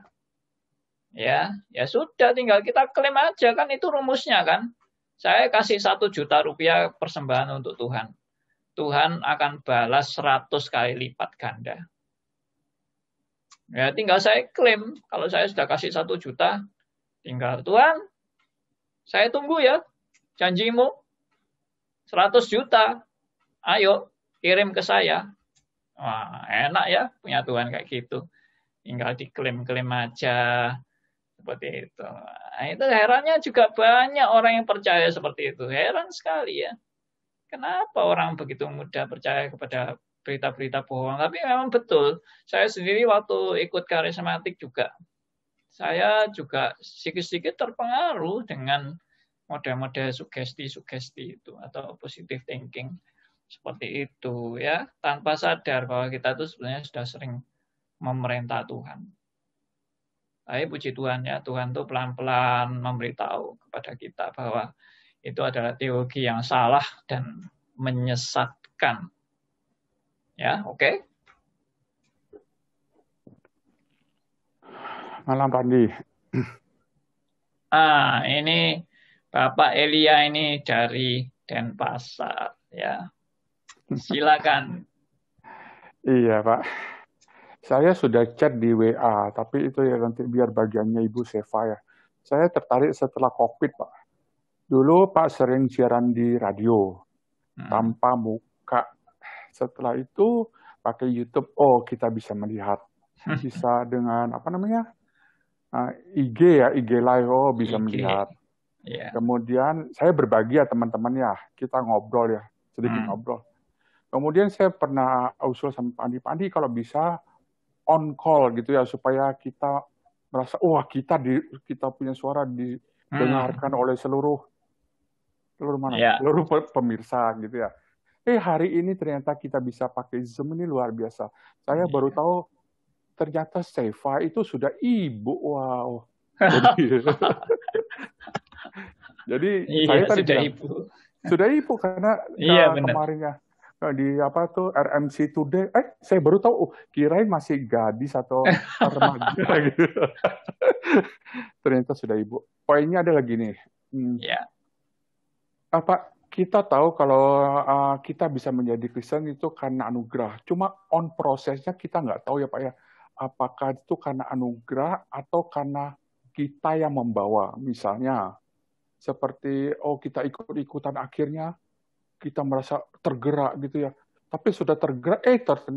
Ya sudah, tinggal kita klaim aja, kan itu rumusnya kan. Saya kasih 1 juta rupiah persembahan untuk Tuhan. Tuhan akan balas 100 kali lipat ganda. Ya, tinggal saya klaim, kalau saya sudah kasih 1 juta, tinggal Tuhan, saya tunggu ya, janjimu 100 juta, ayo kirim ke saya. Wah, enak ya punya Tuhan kayak gitu. Tinggal diklaim-klaim aja. Seperti itu. Nah, itu herannya juga banyak orang yang percaya seperti itu. Heran sekali ya. Kenapa orang begitu mudah percaya kepada berita-berita bohong? Tapi memang betul. Saya sendiri waktu ikut karismatik juga. Saya juga sedikit-sedikit terpengaruh dengan model-model sugesti-sugesti itu. Atau positive thinking. Seperti itu ya, tanpa sadar bahwa kita itu sebenarnya sudah sering memerintah Tuhan. Tapi puji Tuhan ya, Tuhan itu pelan-pelan memberitahu kepada kita bahwa itu adalah teologi yang salah dan menyesatkan. Ya, oke. Malam Pak Andi. Ini Bapak Elia ini dari Denpasar ya. Silakan. Iya Pak, saya sudah chat di WA, tapi itu ya nanti biar bagiannya Ibu Seva ya. Saya tertarik setelah COVID Pak. Dulu Pak sering siaran di radio, tanpa muka. Setelah itu pakai YouTube, kita bisa melihat. Bisa dengan IG ya, IG Live, bisa melihat. Yeah. Kemudian saya berbagi ya teman-teman ya, kita ngobrol ya, sedikit ngobrol. Kemudian saya pernah usul sama Pak Andi kalau bisa on call gitu ya, supaya kita merasa, kita punya suara didengarkan oleh seluruh pemirsa gitu ya. Hari ini ternyata kita bisa pakai Zoom, ini luar biasa. Saya baru tahu ternyata Seva itu sudah ibu. Wow. Jadi saya Iya, tadi sudah bilang ibu. sudah ibu karena Iya, benar. kemarinnya di apa tuh RMC Today, saya baru tahu, kirain masih gadis atau remaja gitu. Ternyata sudah ibu. Poinnya adalah gini, Ya. apa kita tahu kalau kita bisa menjadi Kristen itu karena anugerah. Cuma on prosesnya kita nggak tahu ya Pak ya. Apakah itu karena anugerah atau karena kita yang membawa. Misalnya seperti kita ikut-ikutan akhirnya kita merasa tergerak gitu ya. Tapi sudah tergerak,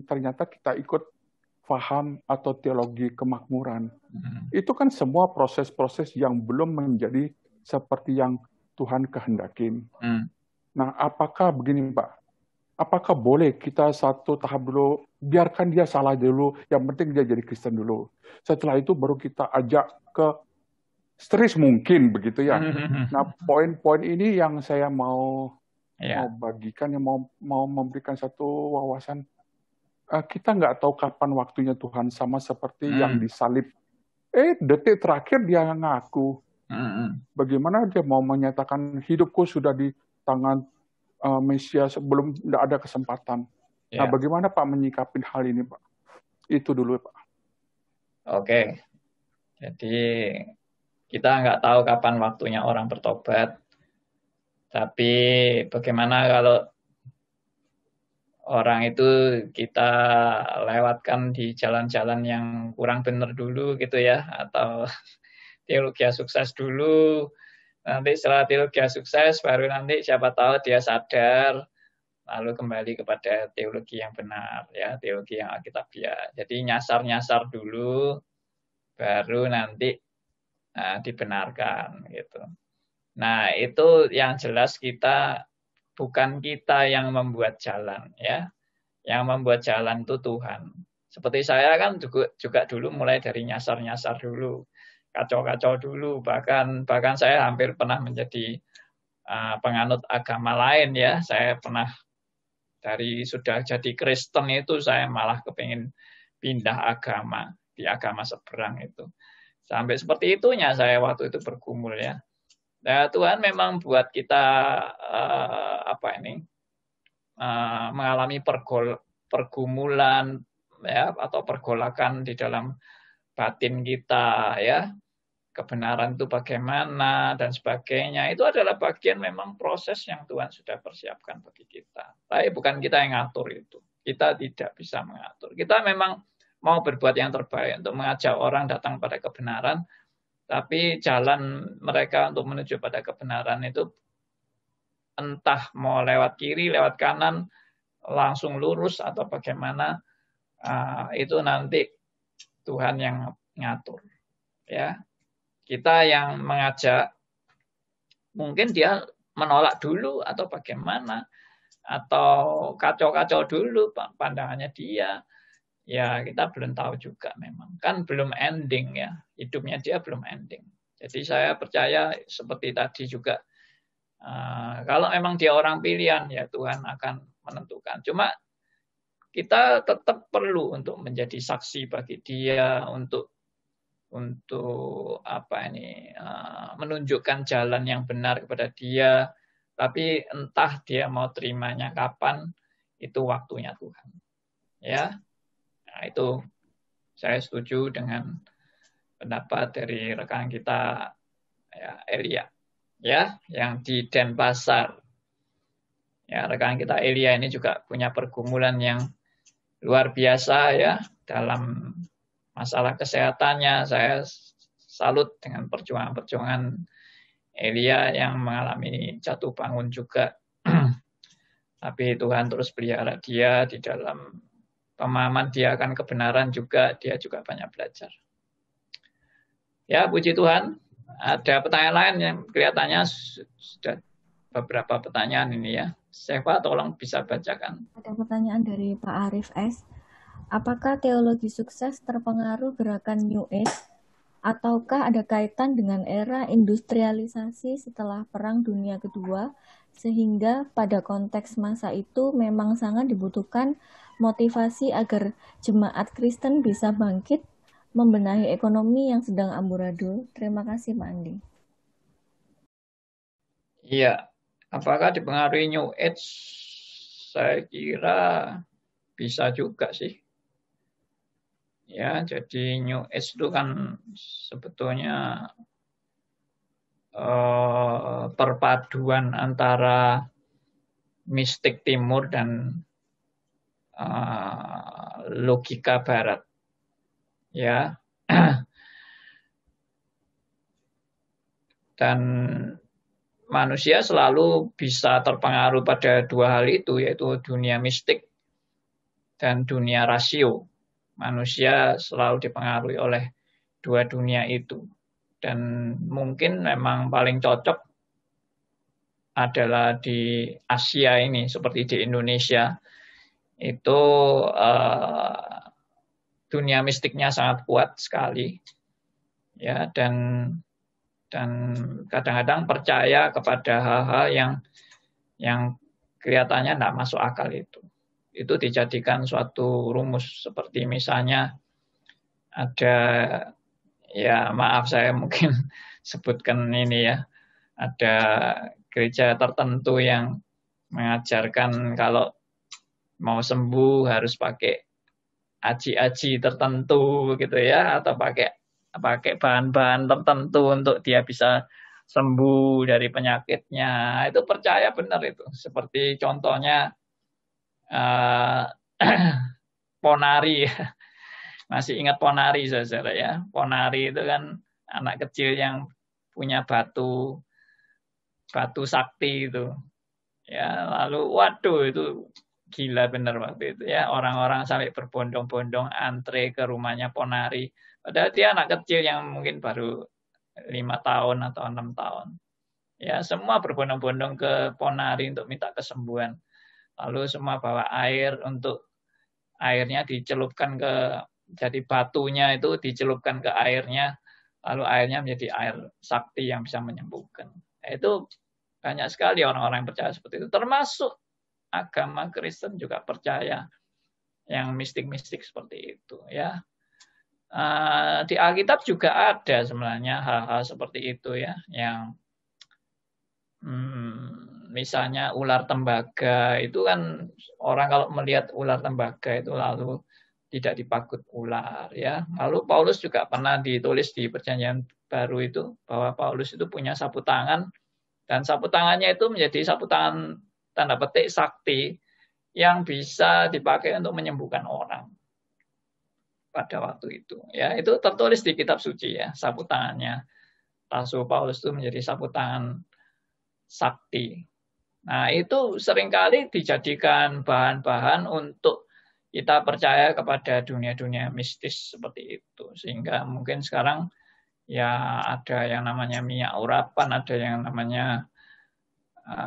ternyata kita ikut paham atau teologi kemakmuran. Itu kan semua proses-proses yang belum menjadi seperti yang Tuhan kehendakin. Nah, apakah begini Pak? Apakah boleh kita satu tahap dulu, biarkan dia salah dulu, yang penting dia jadi Kristen dulu. Setelah itu baru kita ajak ke serius mungkin begitu ya. Nah, poin-poin ini yang saya mau bagikan, yang mau memberikan satu wawasan. Kita nggak tahu kapan waktunya Tuhan, sama seperti yang disalib. Detik terakhir dia ngaku. Bagaimana dia mau menyatakan hidupku sudah di tangan Mesias, belum tidak ada kesempatan. Nah, bagaimana Pak menyikapi hal ini, Pak? Itu dulu, Pak. Oke. Jadi kita nggak tahu kapan waktunya orang bertobat. Tapi bagaimana kalau orang itu kita lewatkan di jalan-jalan yang kurang benar dulu gitu ya, atau teologi sukses dulu. Nanti setelah teologi sukses baru nanti siapa tahu dia sadar lalu kembali kepada teologi yang benar ya, teologi yang alkitabiah. Jadi nyasar-nyasar dulu baru nanti dibenarkan gitu. Nah, itu yang jelas bukan kita yang membuat jalan ya. Yang membuat jalan itu Tuhan. Seperti saya kan juga dulu mulai dari nyasar-nyasar dulu, kacau-kacau dulu, bahkan saya hampir pernah menjadi penganut agama lain ya. Saya pernah sudah jadi Kristen itu saya malah kepingin pindah agama di agama seberang itu. Sampai seperti itunya saya waktu itu bergumul ya. Nah, Tuhan memang buat kita mengalami pergumulan ya, atau pergolakan di dalam batin kita ya. Kebenaran itu bagaimana dan sebagainya. Itu adalah bagian memang proses yang Tuhan sudah persiapkan bagi kita. Tapi bukan kita yang ngatur itu. Kita tidak bisa mengatur. Kita memang mau berbuat yang terbaik untuk mengajak orang datang pada kebenaran. Tapi jalan mereka untuk menuju pada kebenaran itu entah mau lewat kiri, lewat kanan, langsung lurus atau bagaimana, itu nanti Tuhan yang ngatur. Ya, kita yang mengajak, mungkin dia menolak dulu atau bagaimana, atau kacau-kacau dulu pandangannya dia. Ya, kita belum tahu juga memang. Kan belum ending ya. Hidupnya dia belum ending. Jadi saya percaya seperti tadi juga. Kalau memang dia orang pilihan, ya Tuhan akan menentukan. Cuma kita tetap perlu untuk menjadi saksi bagi dia, untuk menunjukkan jalan yang benar kepada dia. Tapi entah dia mau terimanya kapan, itu waktunya Tuhan. Ya. Nah, itu saya setuju dengan pendapat dari rekan kita ya, Elia ya, yang di Denpasar. Ya, rekan kita Elia ini juga punya pergumulan yang luar biasa ya dalam masalah kesehatannya. Saya salut dengan perjuangan Elia yang mengalami jatuh bangun juga. Tapi Tuhan terus pelihara dia di dalam pemahaman dia akan kebenaran juga, dia juga banyak belajar. Ya, puji Tuhan. Ada pertanyaan lain yang kelihatannya sudah beberapa pertanyaan ini ya. Seva, tolong bisa bacakan. Ada pertanyaan dari Pak Arif S. Apakah teologi sukses terpengaruh gerakan New Age? Ataukah ada kaitan dengan era industrialisasi setelah Perang Dunia Kedua, Sehingga pada konteks masa itu memang sangat dibutuhkan motivasi agar jemaat Kristen bisa bangkit membenahi ekonomi yang sedang amburadul. Terima kasih, Pak Andi. Iya, apakah dipengaruhi New Age? Saya kira bisa juga sih. Ya, jadi New Age itu kan sebetulnya perpaduan antara mistik timur dan logika barat. Ya. Dan manusia selalu bisa terpengaruh pada dua hal itu, yaitu dunia mistik dan dunia rasio. Manusia selalu dipengaruhi oleh dua dunia itu. Dan mungkin memang paling cocok adalah di Asia ini, seperti di Indonesia. Itu dunia mistiknya sangat kuat sekali. Ya, dan kadang-kadang percaya kepada hal-hal yang kelihatannya tidak masuk akal itu. Itu dijadikan suatu rumus, seperti misalnya ada, ya maaf saya mungkin sebutkan ini ya, ada gereja tertentu yang mengajarkan kalau mau sembuh harus pakai aji-aji tertentu gitu ya, atau pakai bahan-bahan tertentu untuk dia bisa sembuh dari penyakitnya. Itu percaya benar itu. Seperti contohnya Ponari. Masih ingat Ponari, saudara ya? Ponari itu kan anak kecil yang punya batu sakti itu. Ya, lalu waduh itu gila benar waktu itu ya. Orang-orang sampai berbondong-bondong antre ke rumahnya Ponari. Padahal dia anak kecil yang mungkin baru 5 tahun atau 6 tahun. Ya, semua berbondong-bondong ke Ponari untuk minta kesembuhan. Lalu semua bawa air untuk airnya dicelupkan jadi batunya itu dicelupkan ke airnya, lalu airnya menjadi air sakti yang bisa menyembuhkan. Itu banyak sekali orang-orang yang percaya seperti itu. Termasuk agama Kristen juga percaya yang mistik-mistik seperti itu ya. Di Alkitab juga ada sebenarnya hal-hal seperti itu ya, yang misalnya ular tembaga itu kan orang kalau melihat ular tembaga itu lalu tidak dipakut ular ya. Lalu Paulus juga pernah ditulis di Perjanjian Baru itu bahwa Paulus itu punya sapu tangan, dan sapu tangannya itu menjadi sapu tangan tanda petik sakti yang bisa dipakai untuk menyembuhkan orang pada waktu itu ya. Itu tertulis di kitab suci ya, sapu tangannya Rasul Paulus itu menjadi sapu tangan sakti. Nah, itu seringkali dijadikan bahan-bahan untuk kita percaya kepada dunia-dunia mistis seperti itu. Sehingga mungkin sekarang ya ada yang namanya minyak urapan, ada yang namanya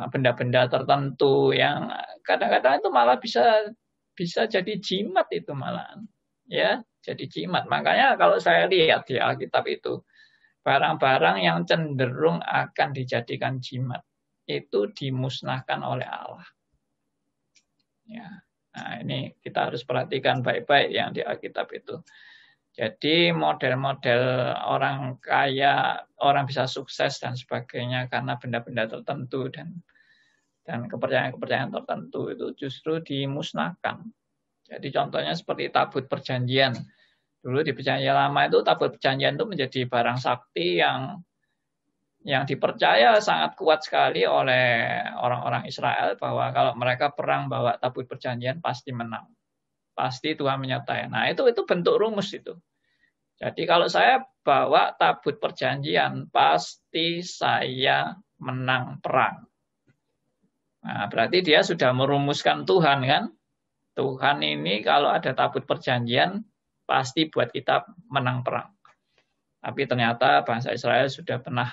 benda-benda tertentu yang kadang-kadang itu malah bisa jadi jimat itu malahan. Ya, jadi jimat. Makanya kalau saya lihat di Alkitab itu barang-barang yang cenderung akan dijadikan jimat itu dimusnahkan oleh Allah. Ya. Nah, ini kita harus perhatikan baik-baik yang di Alkitab itu. Jadi model-model orang kaya, orang bisa sukses dan sebagainya karena benda-benda tertentu dan kepercayaan-kepercayaan tertentu itu justru dimusnahkan. Jadi contohnya seperti tabut perjanjian. Dulu di Perjanjian Lama itu tabut perjanjian itu menjadi barang sakti yang dipercaya sangat kuat sekali oleh orang-orang Israel bahwa kalau mereka perang bawa tabut perjanjian pasti menang. Pasti Tuhan menyertai. Nah, itu bentuk rumus itu. Jadi kalau saya bawa tabut perjanjian, pasti saya menang perang. Nah, berarti dia sudah merumuskan Tuhan kan? Tuhan ini kalau ada tabut perjanjian, pasti buat kita menang perang. Tapi ternyata bangsa Israel sudah pernah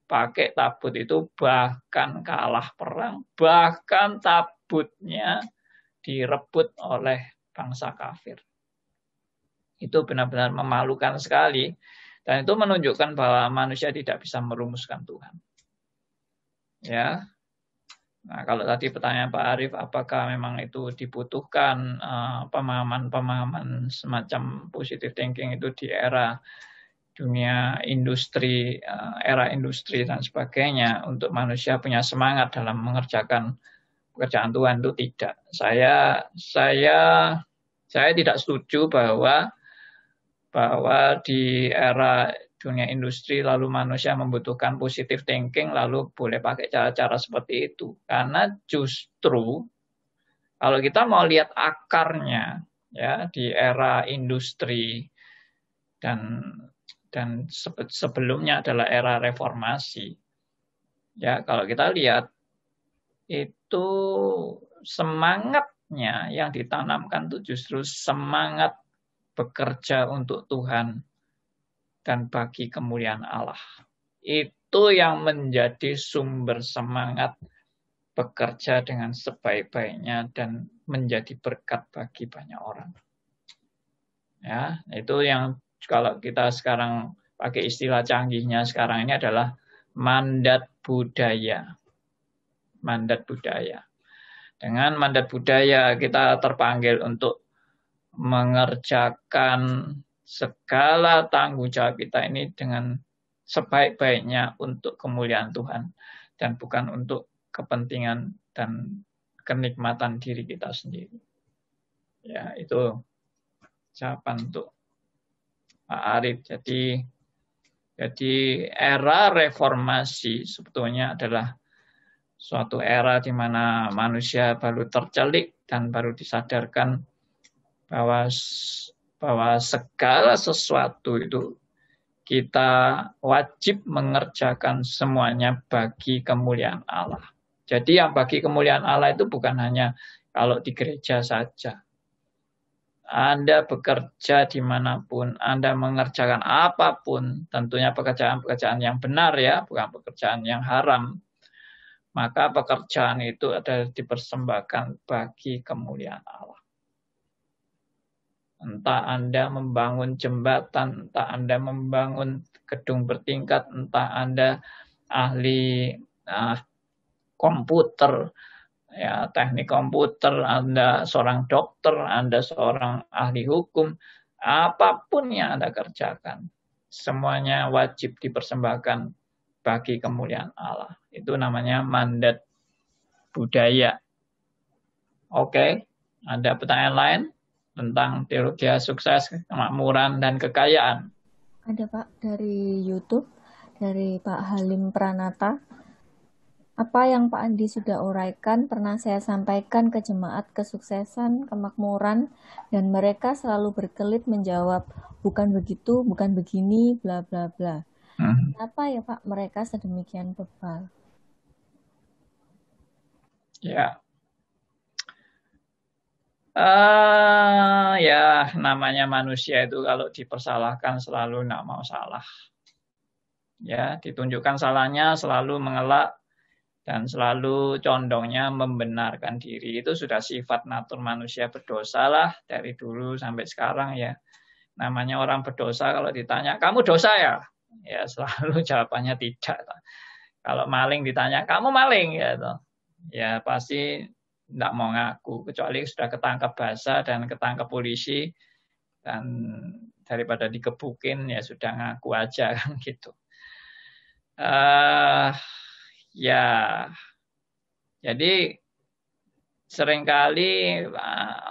pakai tabut itu bahkan kalah perang, bahkan tabutnya direbut oleh bangsa kafir. Itu benar-benar memalukan sekali, dan itu menunjukkan bahwa manusia tidak bisa merumuskan Tuhan. Ya. Nah, kalau tadi pertanyaan Pak Arief, apakah memang itu dibutuhkan pemahaman-pemahaman semacam positive thinking itu di era dunia industri, era industri dan sebagainya, untuk manusia punya semangat dalam mengerjakan pekerjaan Tuhan, itu tidak. Saya tidak setuju bahwa di era dunia industri lalu manusia membutuhkan positive thinking lalu boleh pakai cara-cara seperti itu. Karena justru kalau kita mau lihat akarnya ya di era industri dan sebelumnya adalah era reformasi. Ya, kalau kita lihat itu semangatnya yang ditanamkan itu justru semangat bekerja untuk Tuhan dan bagi kemuliaan Allah. Itu yang menjadi sumber semangat bekerja dengan sebaik-baiknya dan menjadi berkat bagi banyak orang. Ya, itu yang kalau kita sekarang pakai istilah canggihnya sekarang ini adalah mandat budaya. Mandat budaya. Dengan mandat budaya kita terpanggil untuk mengerjakan segala tanggung jawab kita ini dengan sebaik-baiknya untuk kemuliaan Tuhan dan bukan untuk kepentingan dan kenikmatan diri kita sendiri. Ya, itu jawaban untuk Pak Arief. Jadi era reformasi sebetulnya adalah suatu era di mana manusia baru tercelik dan baru disadarkan bahwa segala sesuatu itu kita wajib mengerjakan semuanya bagi kemuliaan Allah. Jadi yang bagi kemuliaan Allah itu bukan hanya kalau di gereja saja. Anda bekerja dimanapun, Anda mengerjakan apapun, tentunya pekerjaan-pekerjaan yang benar ya, bukan pekerjaan yang haram. Maka pekerjaan itu adalah dipersembahkan bagi kemuliaan Allah. Entah Anda membangun jembatan, entah Anda membangun gedung bertingkat, entah Anda ahli komputer, ya teknik komputer, Anda seorang dokter, Anda seorang ahli hukum, apapun yang Anda kerjakan, semuanya wajib dipersembahkan bagi kemuliaan Allah. Itu namanya mandat budaya. Oke, ada pertanyaan lain tentang teologi sukses, kemakmuran, dan kekayaan? Ada Pak, dari YouTube, dari Pak Halim Pranata. Apa yang Pak Andi sudah uraikan pernah saya sampaikan ke jemaat kesuksesan, kemakmuran, dan mereka selalu berkelit menjawab, bukan begitu, bukan begini, bla bla bla. Kenapa ya Pak mereka sedemikian bebal? Ya. Ya namanya manusia itu kalau dipersalahkan selalu nggak mau salah. Ya, ditunjukkan salahnya selalu mengelak dan selalu condongnya membenarkan diri. Itu sudah sifat natur manusia berdosa lah dari dulu sampai sekarang ya. Namanya orang berdosa kalau ditanya, kamu dosa ya? Ya selalu jawabannya tidak. Kalau maling ditanya, kamu maling ya? Ya pasti tidak mau ngaku. Kecuali sudah ketangkap basah dan ketangkap polisi. Dan daripada dikebukin ya sudah ngaku aja kan gitu. Ya, jadi seringkali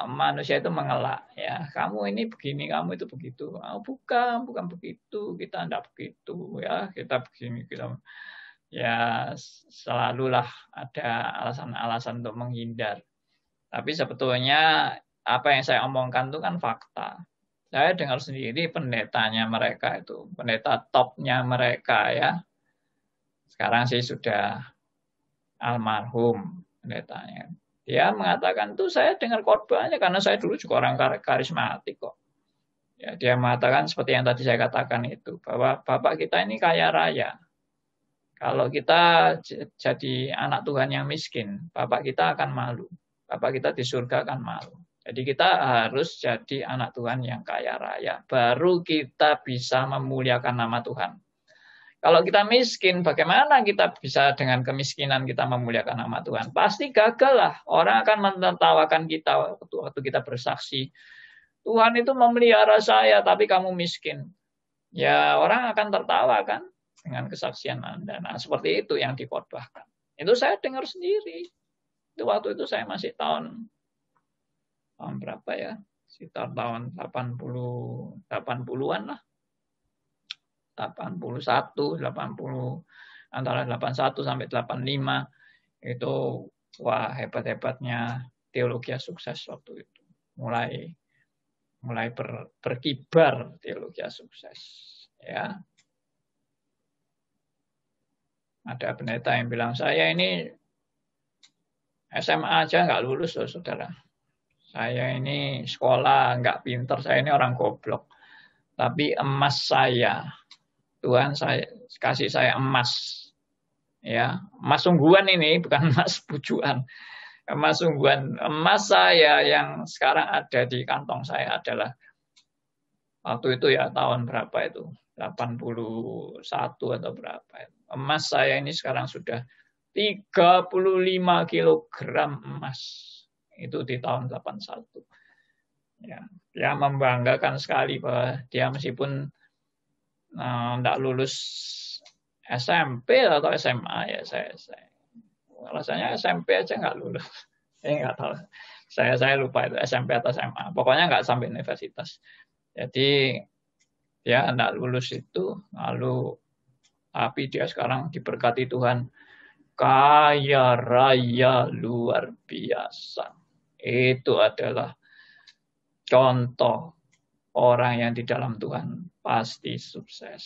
manusia itu mengelak ya, kamu ini begini, kamu itu begitu. Oh, bukan begitu, kita tidak begitu ya, kita begini, kita ya selalulah ada alasan-alasan untuk menghindar. Tapi sebetulnya apa yang saya omongkan itu kan fakta. Saya dengar sendiri pendetanya mereka itu, pendeta topnya mereka ya. Sekarang sih sudah almarhum pendetanya. Dia mengatakan tuh saya dengar khotbahnya karena saya dulu juga orang karismatik kok. Ya, dia mengatakan seperti yang tadi saya katakan itu bahwa bapak kita ini kaya raya. Kalau kita jadi anak Tuhan yang miskin, bapak kita akan malu. Bapak kita di surga akan malu. Jadi kita harus jadi anak Tuhan yang kaya raya. Baru kita bisa memuliakan nama Tuhan. Kalau kita miskin, bagaimana kita bisa dengan kemiskinan kita memuliakan nama Tuhan? Pasti gagal lah. Orang akan menertawakan kita waktu kita bersaksi. Tuhan itu memelihara saya, tapi kamu miskin. Ya, orang akan tertawa kan dengan kesaksian Anda. Nah, seperti itu yang dikhotbahkan. Itu saya dengar sendiri. Itu waktu itu saya masih tahun berapa ya? Sekitar tahun 80-an lah. 81, 80, antara 81 sampai 85 itu wah hebat-hebatnya teologi sukses waktu itu. Mulai berkibar teologi sukses, ya. Ada pendeta yang bilang, saya ini SMA aja nggak lulus loh, saudara. Saya ini sekolah nggak pinter, saya ini orang goblok. Tapi emas saya, Tuhan kasih saya emas, ya, emas sungguhan ini, bukan emas pujuan, emas sungguhan. Emas saya yang sekarang ada di kantong saya adalah waktu itu ya tahun berapa itu, 81 atau berapa. Emas saya ini sekarang sudah 35 kilogram emas, itu di tahun 81. Ya, dia membanggakan sekali bahwa dia meskipun tidak lulus SMP atau SMA ya saya rasanya SMP aja nggak lulus. Nggak tahu. Saya lupa itu SMP atau SMA. Pokoknya nggak sampai universitas. Jadi dia tidak lulus itu, lalu tapi dia sekarang diberkati Tuhan kaya raya luar biasa. Itu adalah contoh orang yang di dalam Tuhan pasti sukses.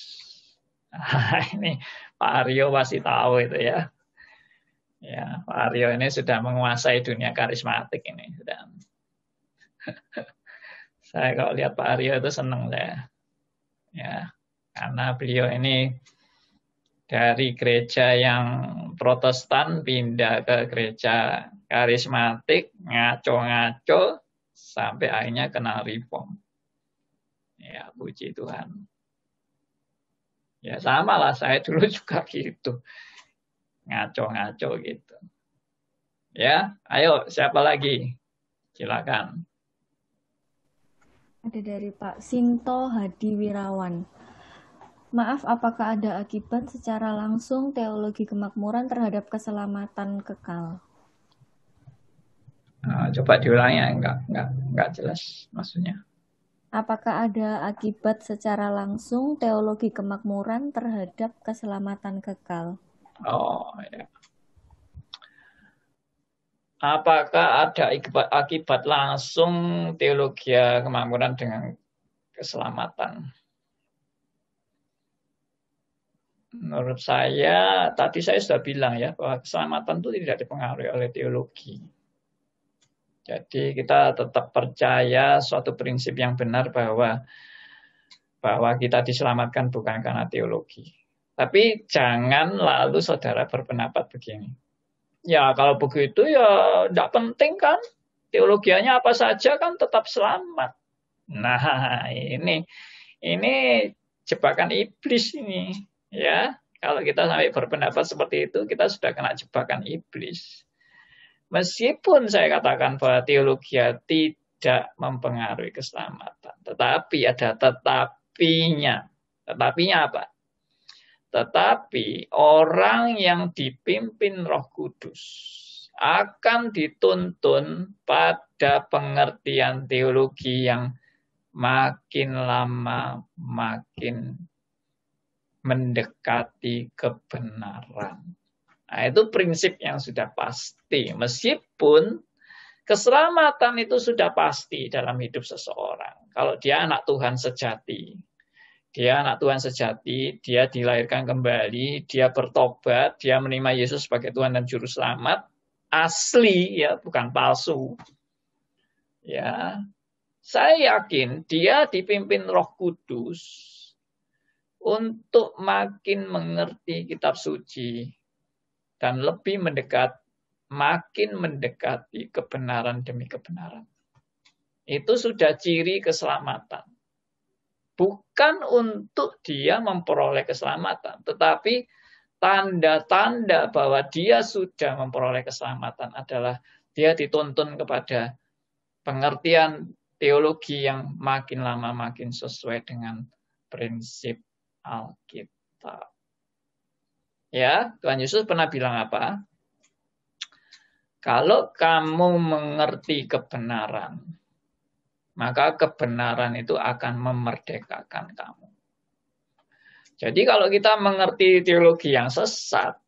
Nah, ini Pak Aryo pasti tahu itu ya. Ya, Pak Aryo ini sudah menguasai dunia karismatik ini. Saya kalau lihat Pak Aryo itu senang saya. Ya, karena beliau ini dari gereja yang Protestan pindah ke gereja karismatik, ngaco-ngaco sampai akhirnya kena reform. Ya, puji Tuhan. Ya, sama lah, saya dulu juga gitu. Ngaco-ngaco gitu. Ya, ayo, siapa lagi? Silakan. Ada dari Pak Sinto Hadi Wirawan. Maaf, apakah ada akibat secara langsung teologi kemakmuran terhadap keselamatan kekal? Nah, coba diulangi, enggak jelas maksudnya. Apakah ada akibat secara langsung teologi kemakmuran terhadap keselamatan kekal? Oh, ya. Apakah ada akibat langsung teologi kemakmuran dengan keselamatan? Menurut saya, tadi saya sudah bilang ya, bahwa keselamatan itu tidak dipengaruhi oleh teologi. Jadi kita tetap percaya suatu prinsip yang benar bahwa kita diselamatkan bukan karena teologi. Tapi jangan lalu saudara berpendapat begini. Ya kalau begitu ya tidak penting kan. Teologianya apa saja kan tetap selamat. Nah ini jebakan iblis ini. Ya, kalau kita sampai berpendapat seperti itu, kita sudah kena jebakan iblis. Meskipun saya katakan bahwa teologi tidak mempengaruhi keselamatan, tetapi ada tetapinya. Tetapinya apa? Tetapi orang yang dipimpin Roh Kudus akan dituntun pada pengertian teologi yang makin lama makin mendekati kebenaran. Nah, itu prinsip yang sudah pasti. Meskipun keselamatan itu sudah pasti dalam hidup seseorang. Kalau dia anak Tuhan sejati. Dia anak Tuhan sejati, dia dilahirkan kembali, dia bertobat, dia menerima Yesus sebagai Tuhan dan Juru Selamat. Asli, ya, bukan palsu. Ya, saya yakin dia dipimpin Roh Kudus untuk makin mengerti kitab suci dan lebih makin mendekati kebenaran demi kebenaran. Itu sudah ciri keselamatan. Bukan untuk dia memperoleh keselamatan, tetapi tanda-tanda bahwa dia sudah memperoleh keselamatan adalah dia dituntun kepada pengertian teologi yang makin lama makin sesuai dengan prinsip Alkitab. Ya, Tuhan Yesus pernah bilang apa? Kalau kamu mengerti kebenaran, maka kebenaran itu akan memerdekakan kamu. Jadi kalau kita mengerti teologi yang sesat,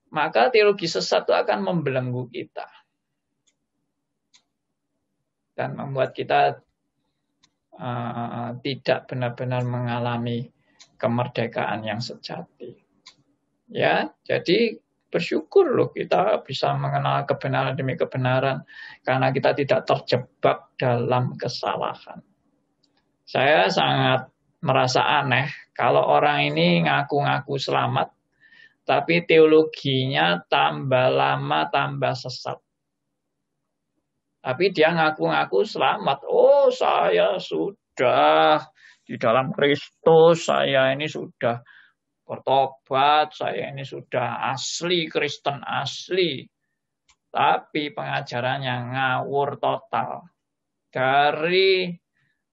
maka teologi sesat itu akan membelenggu kita. Dan membuat kita tidak benar-benar mengalami kemerdekaan yang sejati. Ya, jadi bersyukur loh kita bisa mengenal kebenaran demi kebenaran karena kita tidak terjebak dalam kesalahan. Saya sangat merasa aneh kalau orang ini ngaku-ngaku selamat, tapi teologinya tambah lama tambah sesat. Tapi dia ngaku-ngaku selamat. Oh, saya sudah di dalam Kristus, saya ini sudah bertobat, saya ini sudah asli Kristen asli. Tapi pengajarannya ngawur total. Dari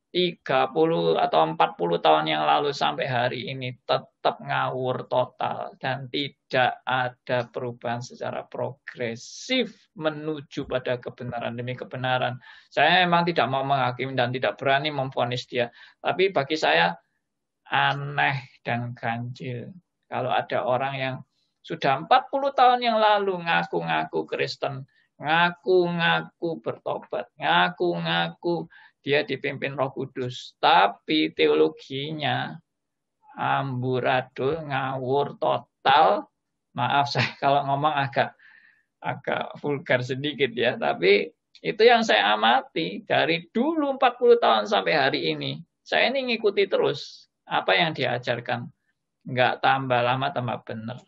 30 atau 40 tahun yang lalu sampai hari ini tetap ngawur total dan tidak ada perubahan secara progresif menuju pada kebenaran demi kebenaran. Saya memang tidak mau menghakimi dan tidak berani memvonis dia, tapi bagi saya aneh dan ganjil kalau ada orang yang sudah 40 tahun yang lalu ngaku-ngaku Kristen, ngaku-ngaku bertobat, ngaku-ngaku dia dipimpin Roh Kudus, tapi teologinya amburadul, ngawur total. Maaf saya kalau ngomong agak vulgar sedikit ya, tapi itu yang saya amati dari dulu 40 tahun sampai hari ini. Saya ini ngikuti terus apa yang diajarkan. Enggak tambah lama tambah benar,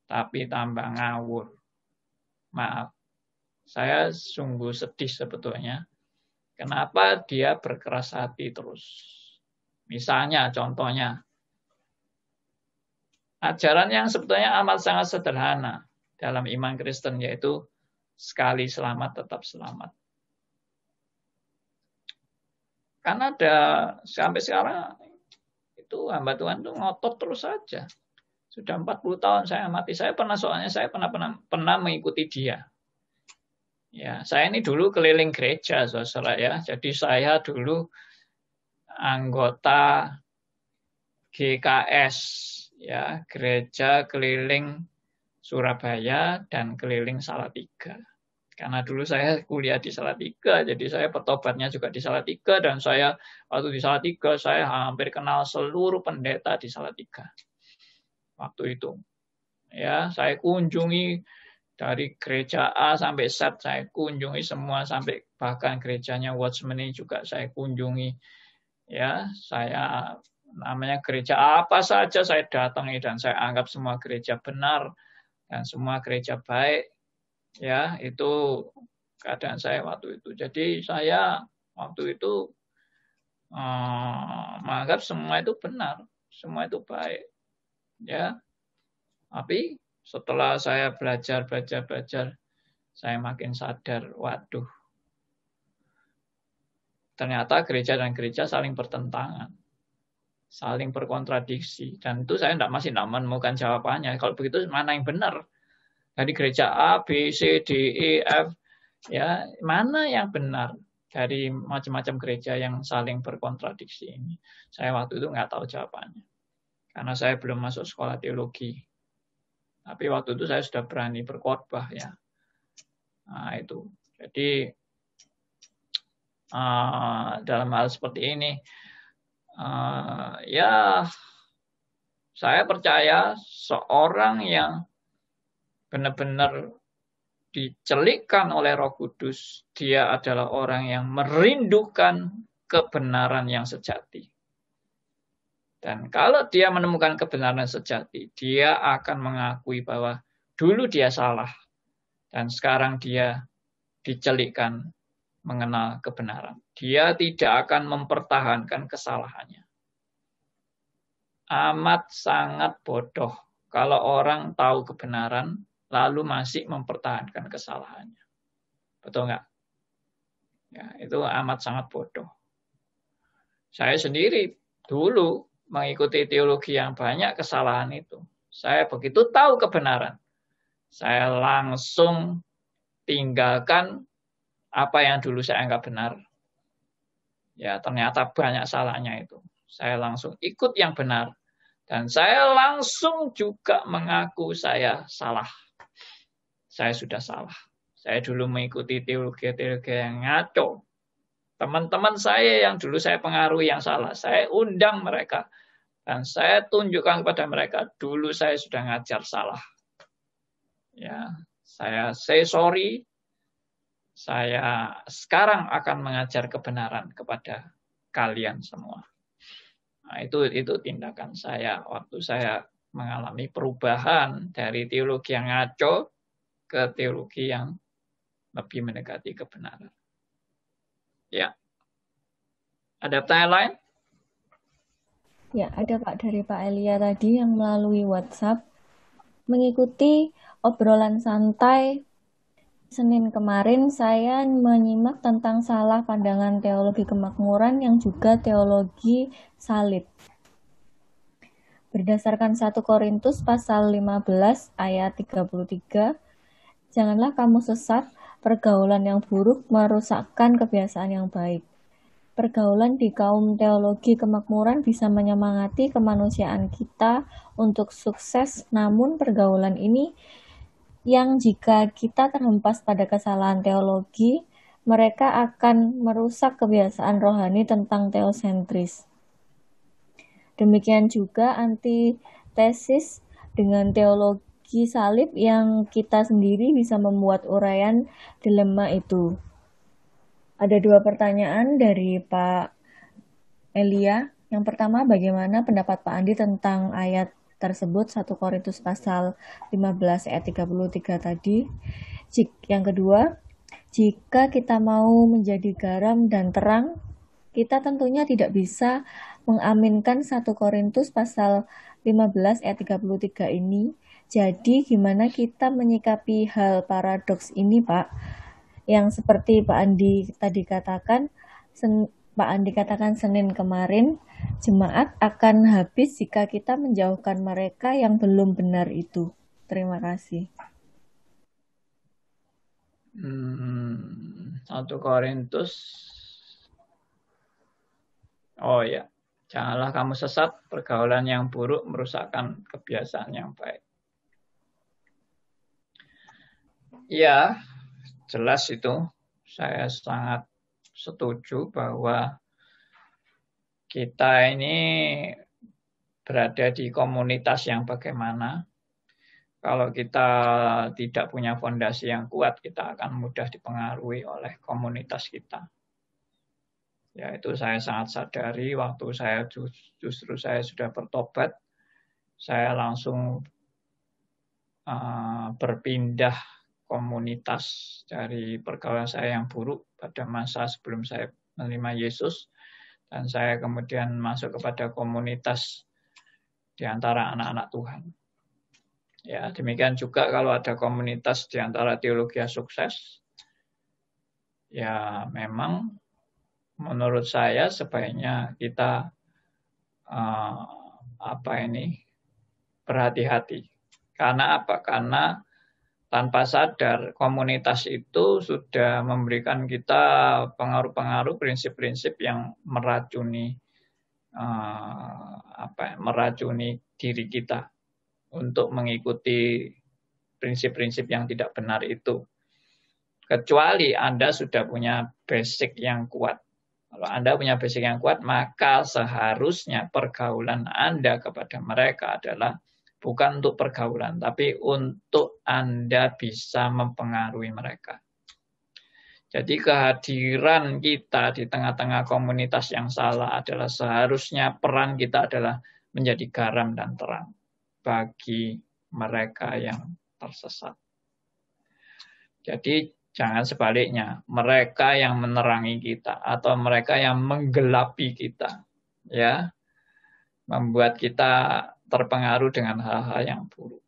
tapi tambah ngawur. Maaf, saya sungguh sedih sebetulnya. Kenapa dia berkeras hati terus? Misalnya, contohnya, ajaran yang sebetulnya amat sangat sederhana dalam iman Kristen, yaitu sekali selamat tetap selamat. Karena ada sampai sekarang itu hamba Tuhan itu ngotot terus saja. Sudah 40 tahun saya amati. Saya pernah mengikuti dia. Ya, saya ini dulu keliling gereja, saudara ya. Jadi saya dulu anggota GKS, ya, Gereja Keliling Surabaya dan Keliling Salatiga. Karena dulu saya kuliah di Salatiga, jadi saya bertobatnya juga di Salatiga, dan saya waktu di Salatiga saya hampir kenal seluruh pendeta di Salatiga. Waktu itu, ya, saya kunjungi dari gereja A sampai Z, saya kunjungi semua, sampai bahkan gerejanya Watchman ini juga saya kunjungi. Ya, saya namanya gereja apa saja saya datangi dan saya anggap semua gereja benar dan semua gereja baik. Ya, itu keadaan saya waktu itu. Jadi saya waktu itu menganggap semua itu benar, semua itu baik. Ya, tapi setelah saya belajar, saya makin sadar, waduh, ternyata gereja dan gereja saling bertentangan, saling berkontradiksi, dan itu saya masih tidak menemukan jawabannya. Kalau begitu mana yang benar? Dari gereja A, B, C, D, E, F, ya mana yang benar dari macam-macam gereja yang saling berkontradiksi ini? Saya waktu itu nggak tahu jawabannya, karena saya belum masuk sekolah teologi. Tapi waktu itu saya sudah berani berkhotbah ya. Nah itu. Jadi dalam hal seperti ini, ya saya percaya seorang yang benar-benar dicelikkan oleh Roh Kudus, dia adalah orang yang merindukan kebenaran yang sejati. Dan kalau dia menemukan kebenaran sejati, dia akan mengakui bahwa dulu dia salah dan sekarang dia dicelikkan mengenal kebenaran. Dia tidak akan mempertahankan kesalahannya. Amat sangat bodoh kalau orang tahu kebenaran lalu masih mempertahankan kesalahannya. Betul nggak? Ya, itu amat sangat bodoh. Saya sendiri dulu mengikuti teologi yang banyak kesalahan itu. Saya begitu tahu kebenaran, saya langsung tinggalkan apa yang dulu saya anggap benar. Ya, ternyata banyak salahnya itu. Saya langsung ikut yang benar. Dan saya langsung juga mengaku saya salah. Saya sudah salah. Saya dulu mengikuti teologi-teologi yang ngaco. Teman-teman saya yang dulu saya pengaruhi yang salah, saya undang mereka. Dan saya tunjukkan kepada mereka, dulu saya sudah ngajar salah. Ya, saya say sorry. Saya sekarang akan mengajar kebenaran kepada kalian semua. Nah, itu tindakan saya waktu saya mengalami perubahan dari teologi yang ngaco ke teologi yang lebih mendekati kebenaran. Ya. Ada pertanyaan lain? Ya, ada Pak dari Pak Elia tadi yang melalui WhatsApp mengikuti obrolan santai Senin kemarin saya menyimak tentang salah pandangan teologi kemakmuran yang juga teologi salib. Berdasarkan 1 Korintus pasal 15 ayat 33, janganlah kamu sesat, pergaulan yang buruk merusakkan kebiasaan yang baik. Pergaulan di kaum teologi kemakmuran bisa menyemangati kemanusiaan kita untuk sukses, namun pergaulan ini yang jika kita terhempas pada kesalahan teologi, mereka akan merusak kebiasaan rohani tentang teosentris. Demikian juga antitesis dengan teologi salib yang kita sendiri bisa membuat uraian dilema itu. Ada 2 pertanyaan dari Pak Elia. Yang pertama, bagaimana pendapat Pak Andi tentang ayat tersebut 1 Korintus pasal 15 ayat 33 tadi. Yang kedua, jika kita mau menjadi garam dan terang, kita tentunya tidak bisa mengaminkan 1 Korintus pasal 15 ayat 33 ini. Jadi gimana kita menyikapi hal paradoks ini, Pak? Yang seperti Pak Andi tadi katakan, Senin kemarin, jemaat akan habis jika kita menjauhkan mereka yang belum benar itu. Terima kasih. 1 Korintus. Oh ya, janganlah kamu sesat, pergaulan yang buruk merusakkan kebiasaan yang baik. Ya, jelas itu. Saya sangat setuju bahwa kita ini berada di komunitas yang bagaimana. Kalau kita tidak punya fondasi yang kuat, kita akan mudah dipengaruhi oleh komunitas kita. Ya, itu saya sangat sadari waktu saya justru saya sudah bertobat, saya langsung berpindah komunitas dari pergaulan saya yang buruk pada masa sebelum saya menerima Yesus, dan saya kemudian masuk kepada komunitas di antara anak-anak Tuhan. Ya, demikian juga kalau ada komunitas di antara teologi sukses, ya memang menurut saya sebaiknya kita berhati-hati. Karena apa? Karena tanpa sadar komunitas itu sudah memberikan kita pengaruh-pengaruh prinsip-prinsip yang meracuni diri kita untuk mengikuti prinsip-prinsip yang tidak benar itu. Kecuali Anda sudah punya basic yang kuat. Kalau Anda punya basic yang kuat, maka seharusnya pergaulan Anda kepada mereka adalah bukan untuk pergaulan, tapi untuk Anda bisa mempengaruhi mereka. Jadi kehadiran kita di tengah-tengah komunitas yang salah adalah seharusnya peran kita adalah menjadi garam dan terang bagi mereka yang tersesat. Jadi Jangan sebaliknya, mereka yang menerangi kita atau mereka yang menggelapi kita, ya, membuat kita terpengaruh dengan hal-hal yang buruk.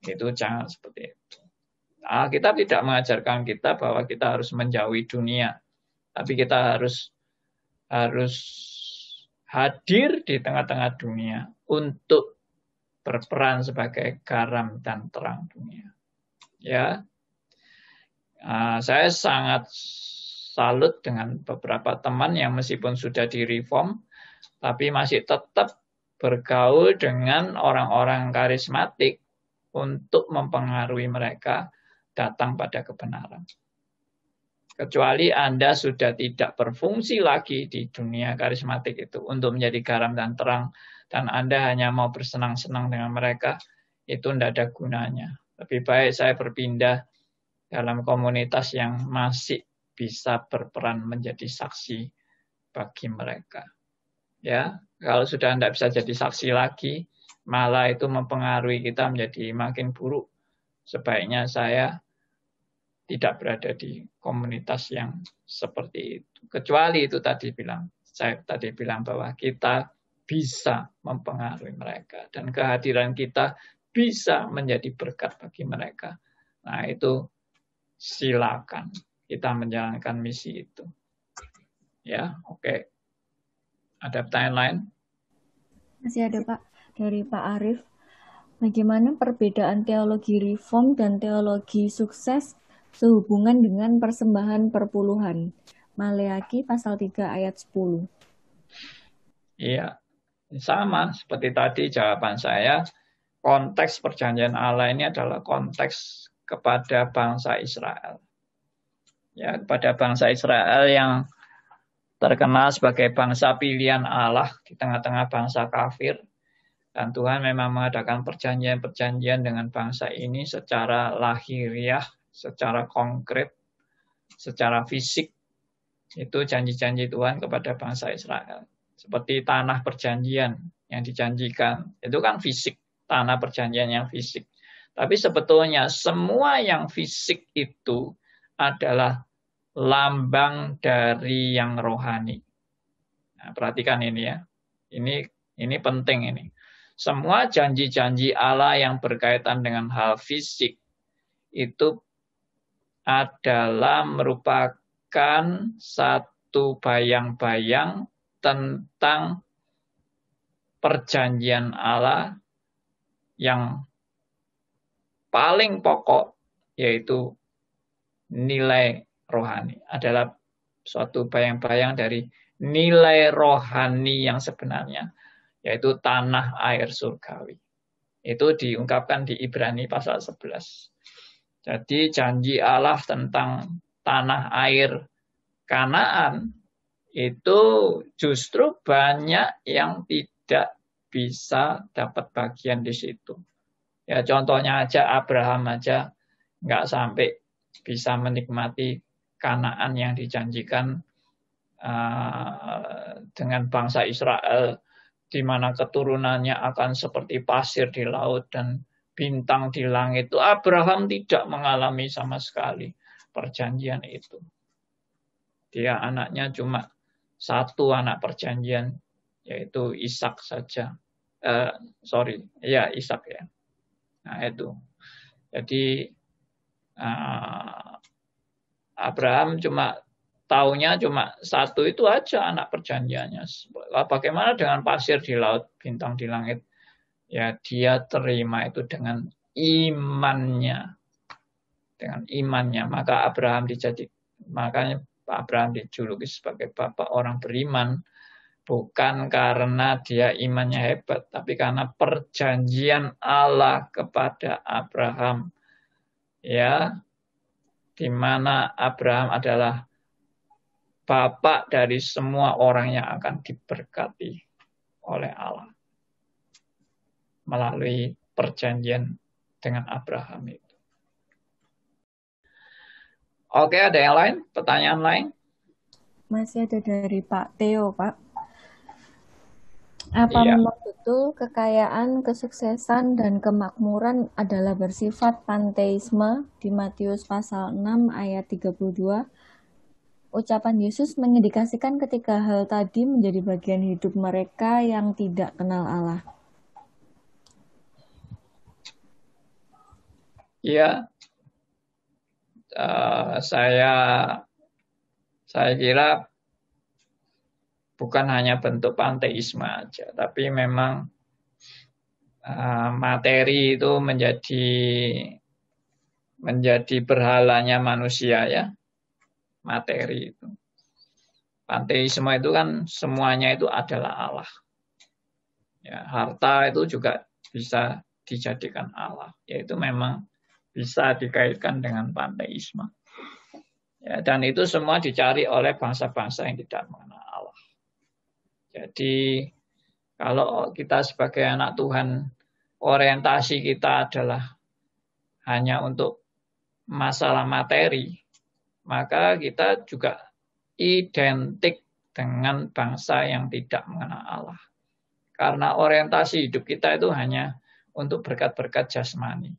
Itu jangan seperti itu. Alkitab tidak mengajarkan kita bahwa kita harus menjauhi dunia, tapi kita harus hadir di tengah-tengah dunia untuk berperan sebagai garam dan terang dunia. Ya, saya sangat salut dengan beberapa teman yang meskipun sudah di-reform, tapi masih tetap bergaul dengan orang-orang karismatik untuk mempengaruhi mereka datang pada kebenaran. Kecuali Anda sudah tidak berfungsi lagi di dunia karismatik itu untuk menjadi garam dan terang, dan Anda hanya mau bersenang-senang dengan mereka, itu tidak ada gunanya. Lebih baik saya berpindah dalam komunitas yang masih bisa berperan menjadi saksi bagi mereka. Ya, kalau sudah tidak bisa jadi saksi lagi, malah itu mempengaruhi kita menjadi makin buruk. Sebaiknya saya tidak berada di komunitas yang seperti itu. Kecuali itu saya tadi bilang bahwa kita bisa mempengaruhi mereka dan kehadiran kita bisa menjadi berkat bagi mereka. Nah, itu silakan kita menjalankan misi itu. Ya, oke. Ada pertanyaan lain? Masih ada, Pak, dari Pak Arief. Bagaimana perbedaan teologi reform dan teologi sukses sehubungan dengan persembahan perpuluhan? Maleaki pasal 3 ayat 10. Iya, sama seperti tadi jawaban saya. Konteks perjanjian Allah ini adalah konteks kepada bangsa Israel. Ya, kepada bangsa Israel yang terkenal sebagai bangsa pilihan Allah di tengah-tengah bangsa kafir. Dan Tuhan memang mengadakan perjanjian-perjanjian dengan bangsa ini secara lahiriah, secara konkret, secara fisik. Itu janji-janji Tuhan kepada bangsa Israel. Seperti tanah perjanjian yang dijanjikan. Itu kan fisik, tanah perjanjian yang fisik. Tapi sebetulnya semua yang fisik itu adalah lambang dari yang rohani. Nah, perhatikan ini ya. Ini penting ini. Semua janji-janji Allah yang berkaitan dengan hal fisik itu adalah merupakan satu bayang-bayang tentang perjanjian Allah yang paling pokok, yaitu nilai rohani. Adalah suatu bayang-bayang dari nilai rohani yang sebenarnya, yaitu tanah air surgawi. Itu diungkapkan di Ibrani pasal 11. Jadi janji Allah tentang tanah air Kanaan itu justru banyak yang tidak bisa dapat bagian di situ. Ya, contohnya aja Abraham aja nggak sampai bisa menikmati Kanaan yang dijanjikan dengan bangsa Israel, di mana keturunannya akan seperti pasir di laut dan bintang di langit. Itu Abraham tidak mengalami sama sekali perjanjian itu. Dia anaknya cuma satu anak perjanjian, yaitu Ishak saja. Ishak ya. Nah itu. Jadi Abraham taunya cuma satu itu aja anak perjanjiannya. Bagaimana dengan pasir di laut, bintang di langit? Ya, dia terima itu dengan imannya. Dengan imannya. Makanya Abraham dijuluki sebagai bapak orang beriman. Bukan karena dia imannya hebat, tapi karena perjanjian Allah kepada Abraham. Ya, di mana Abraham adalah bapak dari semua orang yang akan diberkati oleh Allah melalui perjanjian dengan Abraham itu. Oke, ada yang lain? Pertanyaan lain? Masih ada dari Pak Theo, Pak. Apa Iya. memang betul kekayaan, kesuksesan, dan kemakmuran adalah bersifat panteisme di Matius pasal 6 ayat 32? Ucapan Yesus mengindikasikan ketika hal tadi menjadi bagian hidup mereka yang tidak kenal Allah. Iya, saya kira bukan hanya bentuk panteisme aja, tapi memang materi itu menjadi berhalanya manusia ya, materi itu. Panteisme itu kan semuanya itu adalah Allah. Ya, harta itu juga bisa dijadikan Allah, yaitu memang bisa dikaitkan dengan panteisme. Ya, dan itu semua dicari oleh bangsa-bangsa yang tidak mengenal Allah. Jadi kalau kita sebagai anak Tuhan, orientasi kita adalah hanya untuk masalah materi, maka kita juga identik dengan bangsa yang tidak mengenal Allah. Karena orientasi hidup kita itu hanya untuk berkat-berkat jasmani.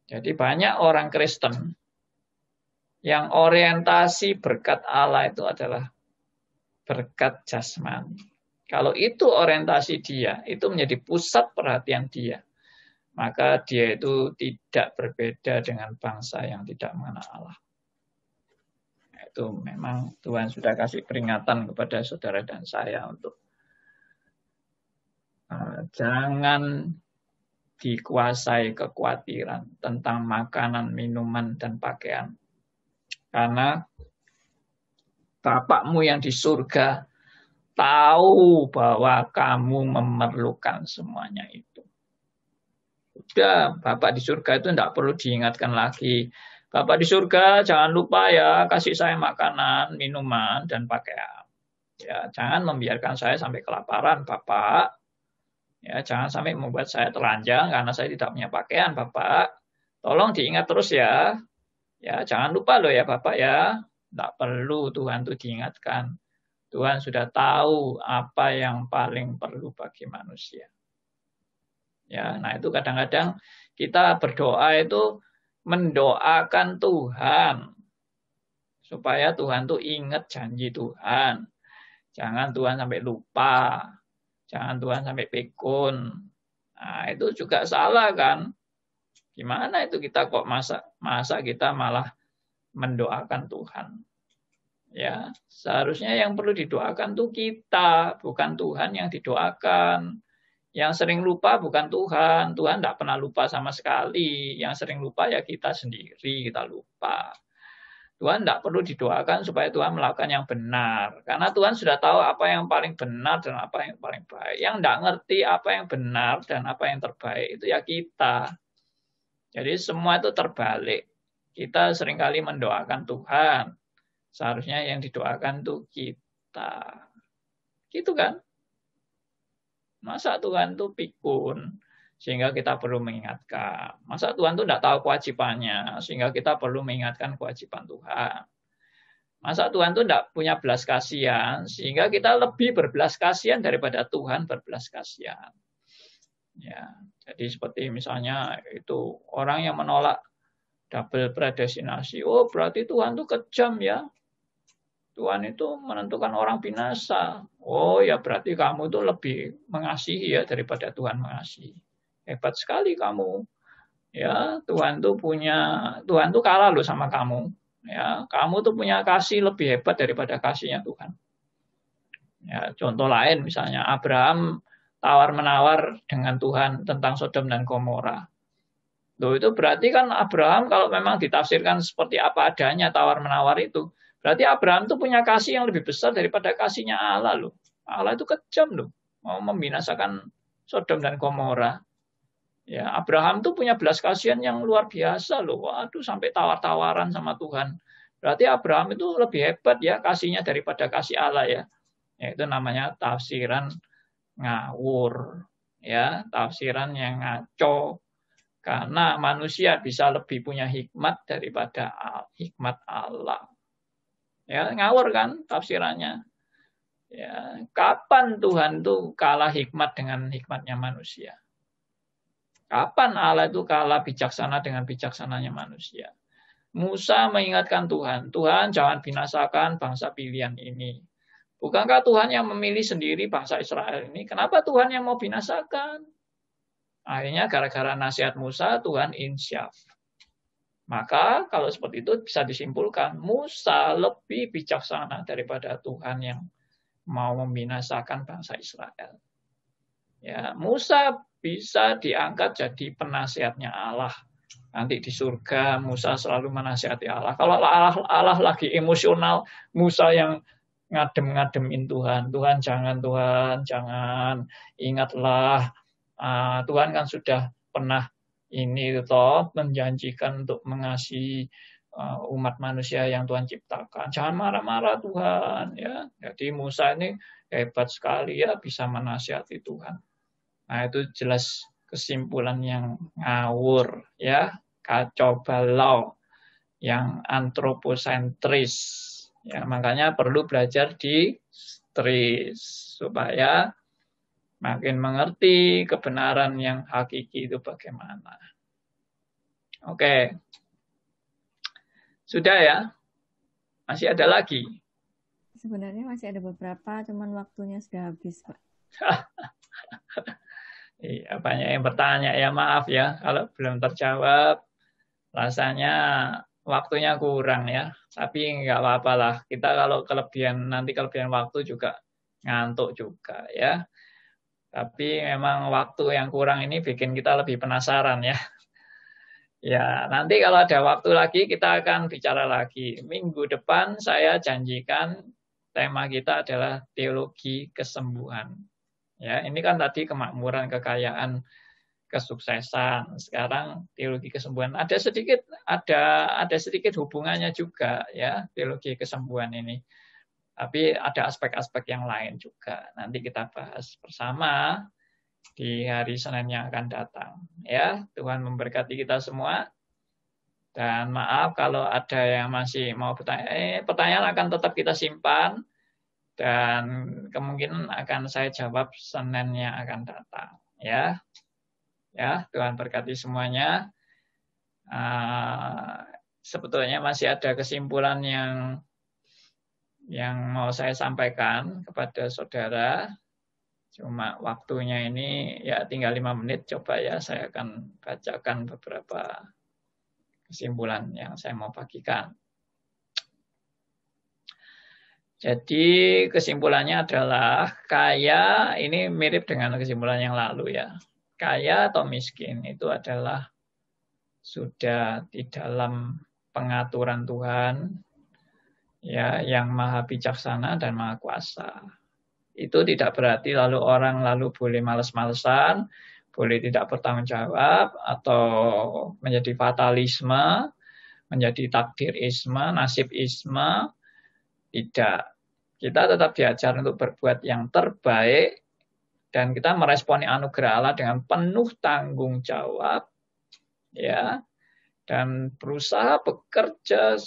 Jadi banyak orang Kristen yang orientasi berkat Allah itu adalah berkat jasmani. Kalau itu orientasi dia, itu menjadi pusat perhatian dia, maka dia itu tidak berbeda dengan bangsa yang tidak mengenal Allah. Itu memang Tuhan sudah kasih peringatan kepada saudara dan saya untuk jangan dikuasai kekhawatiran tentang makanan, minuman, dan pakaian. Karena Bapakmu yang di surga tahu bahwa kamu memerlukan semuanya itu. Sudah, Bapak di surga itu tidak perlu diingatkan lagi. Bapak di surga jangan lupa ya kasih saya makanan, minuman, dan pakaian. Ya, jangan membiarkan saya sampai kelaparan, Bapak. Ya, jangan sampai membuat saya telanjang karena saya tidak punya pakaian, Bapak. Tolong diingat terus ya. Ya, jangan lupa loh ya, Bapak ya. Tidak perlu Tuhan itu diingatkan. Tuhan sudah tahu apa yang paling perlu bagi manusia. Ya, nah itu kadang-kadang kita berdoa itu mendoakan Tuhan supaya Tuhan tuh ingat janji Tuhan. Jangan Tuhan sampai lupa. Jangan Tuhan sampai pikun. Nah, itu juga salah kan? Gimana itu kita kok masa kita malah mendoakan Tuhan? Ya, seharusnya yang perlu didoakan tuh kita, bukan Tuhan yang didoakan. Yang sering lupa bukan Tuhan. Tuhan tidak pernah lupa sama sekali. Yang sering lupa ya kita sendiri, kita lupa. Tuhan tidak perlu didoakan supaya Tuhan melakukan yang benar. Karena Tuhan sudah tahu apa yang paling benar dan apa yang paling baik. Yang tidak ngerti apa yang benar dan apa yang terbaik itu ya kita. Jadi semua itu terbalik. Kita seringkali mendoakan Tuhan. Seharusnya yang didoakan itu kita. Gitu kan? Masa Tuhan itu pikun? Sehingga kita perlu mengingatkan. Masa Tuhan itu tidak tahu kewajibannya, sehingga kita perlu mengingatkan kewajiban Tuhan. Masa Tuhan itu tidak punya belas kasihan, sehingga kita lebih berbelas kasihan daripada Tuhan berbelas kasihan. Ya, jadi seperti misalnya itu orang yang menolak double predestinasi. Oh, berarti Tuhan itu kejam ya. Tuhan itu menentukan orang binasa. Oh ya, berarti kamu itu lebih mengasihi ya daripada Tuhan mengasihi. Hebat sekali kamu. Ya, Tuhan tuh kalah loh sama kamu. Ya, kamu tuh punya kasih lebih hebat daripada kasihnya Tuhan. Ya, contoh lain misalnya Abraham tawar-menawar dengan Tuhan tentang Sodom dan Gomora. Loh, itu berarti kan Abraham kalau memang ditafsirkan seperti apa adanya tawar-menawar itu, berarti Abraham tuh punya kasih yang lebih besar daripada kasihnya Allah loh. Allah itu kejam loh, mau membinasakan Sodom dan Gomora. Ya, Abraham tuh punya belas kasihan yang luar biasa loh. Waduh, sampai tawar-tawaran sama Tuhan. Berarti Abraham itu lebih hebat ya kasihnya daripada kasih Allah ya. Itu namanya tafsiran ngawur. Ya, tafsiran yang ngaco. Karena manusia bisa lebih punya hikmat daripada hikmat Allah. Ya, ngawur kan tafsirannya. Ya, kapan Tuhan itu kalah hikmat dengan hikmatnya manusia? Kapan Allah itu kalah bijaksana dengan bijaksananya manusia? Musa mengingatkan Tuhan, Tuhan jangan binasakan bangsa pilihan ini. Bukankah Tuhan yang memilih sendiri bangsa Israel ini? Kenapa Tuhan yang mau binasakan? Akhirnya gara-gara nasihat Musa, Tuhan insyaf. Maka kalau seperti itu bisa disimpulkan, Musa lebih bijaksana daripada Tuhan yang mau membinasakan bangsa Israel. Ya, Musa bisa diangkat jadi penasihatnya Allah. Nanti di surga Musa selalu menasihati Allah. Kalau Allah lagi emosional, Musa yang ngadem-ngademin Tuhan. Tuhan jangan, ingatlah. Tuhan kan sudah pernah ini toh menjanjikan untuk mengasihi umat manusia yang Tuhan ciptakan. Jangan marah-marah Tuhan, ya. Jadi Musa ini hebat sekali ya bisa menasihati Tuhan. Nah, itu jelas kesimpulan yang ngawur ya, kacau balau, yang antroposentris. Ya, makanya perlu belajar di stris supaya makin mengerti kebenaran yang hakiki itu bagaimana. Oke. Sudah ya? Masih ada lagi? Sebenarnya masih ada beberapa, cuman waktunya sudah habis, Pak. Iya, banyak yang bertanya ya, maaf ya kalau belum terjawab. Rasanya waktunya kurang ya. Tapi nggak apa-apa lah. Kita kalau nanti kelebihan waktu juga ngantuk juga ya. Tapi memang waktu yang kurang ini bikin kita lebih penasaran ya. Ya, nanti kalau ada waktu lagi kita akan bicara lagi. Minggu depan saya janjikan tema kita adalah teologi kesembuhan. Ya, ini kan tadi kemakmuran, kekayaan, kesuksesan. Sekarang teologi kesembuhan. Ada sedikit hubungannya juga ya teologi kesembuhan ini. Tapi ada aspek-aspek yang lain juga. Nanti kita bahas bersama di hari Senin yang akan datang. Ya, Tuhan memberkati kita semua. Dan maaf kalau ada yang masih mau bertanya. Pertanyaan akan tetap kita simpan dan kemungkinan akan saya jawab Senin yang akan datang. Ya, Tuhan berkati semuanya. Sebetulnya masih ada kesimpulan yang mau saya sampaikan kepada saudara. Cuma waktunya ini ya tinggal 5 menit, coba ya saya akan bacakan beberapa kesimpulan yang saya mau bagikan. Jadi kesimpulannya adalah kaya, ini mirip dengan kesimpulan yang lalu ya. Kaya atau miskin itu adalah sudah di dalam pengaturan Tuhan ya yang maha bijaksana dan maha kuasa. Itu tidak berarti orang boleh males-malesan, boleh tidak bertanggung jawab, atau menjadi fatalisme, menjadi takdirisme, nasibisme. Tidak. Kita tetap diajar untuk berbuat yang terbaik, dan kita meresponi anugerah Allah dengan penuh tanggung jawab, ya, dan berusaha bekerja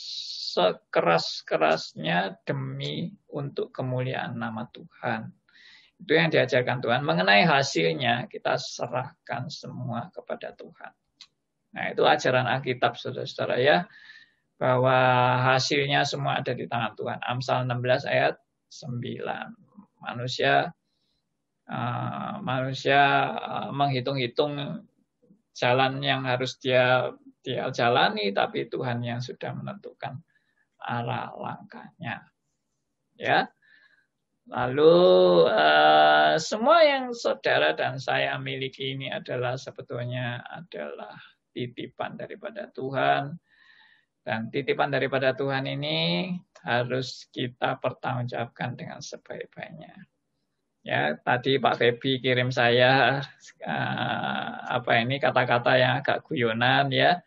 sekeras-kerasnya demi untuk kemuliaan nama Tuhan. Itu yang diajarkan Tuhan. Mengenai hasilnya, kita serahkan semua kepada Tuhan. Nah, itu ajaran Alkitab, saudara-saudara ya, bahwa hasilnya semua ada di tangan Tuhan. Amsal 16 ayat 9. Manusia menghitung-hitung jalan yang harus dia jalani, tapi Tuhan yang sudah menentukan arah langkahnya. Ya. Lalu semua yang saudara dan saya miliki ini sebetulnya adalah titipan daripada Tuhan. Dan titipan daripada Tuhan ini harus kita pertanggungjawabkan dengan sebaik-baiknya. Ya, tadi Pak Febi kirim saya kata-kata yang agak guyonan ya.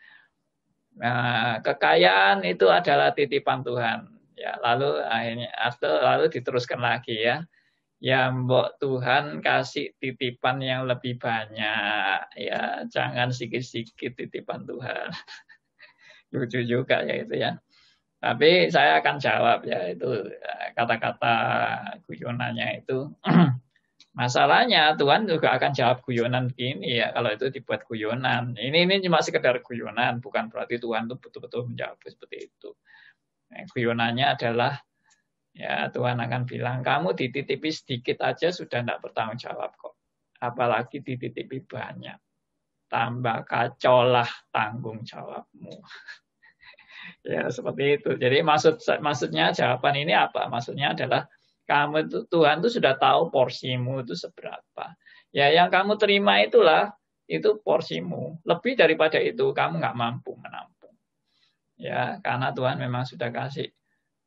Kekayaan itu adalah titipan Tuhan. Ya, lalu diteruskan lagi ya. Ya, mbok Tuhan kasih titipan yang lebih banyak ya, jangan sikit-sikit titipan Tuhan. Lucu juga ya itu ya. Tapi saya akan jawab ya, itu kata-kata guyonannya itu. Masalahnya Tuhan juga akan jawab guyonan begini ya, kalau itu dibuat guyonan. Ini cuma sekedar guyonan, bukan berarti Tuhan itu betul-betul menjawab seperti itu. Guyonannya adalah ya Tuhan akan bilang, kamu dititipi sedikit aja sudah tidak bertanggung jawab kok. Apalagi dititipi banyak. Tambah kacaulah tanggung jawabmu. Ya seperti itu. Jadi maksudnya jawaban ini apa? Maksudnya adalah kamu itu, Tuhan itu sudah tahu porsimu itu seberapa. Ya yang kamu terima itulah, itu porsimu. Lebih daripada itu kamu nggak mampu menampung. Ya karena Tuhan memang sudah kasih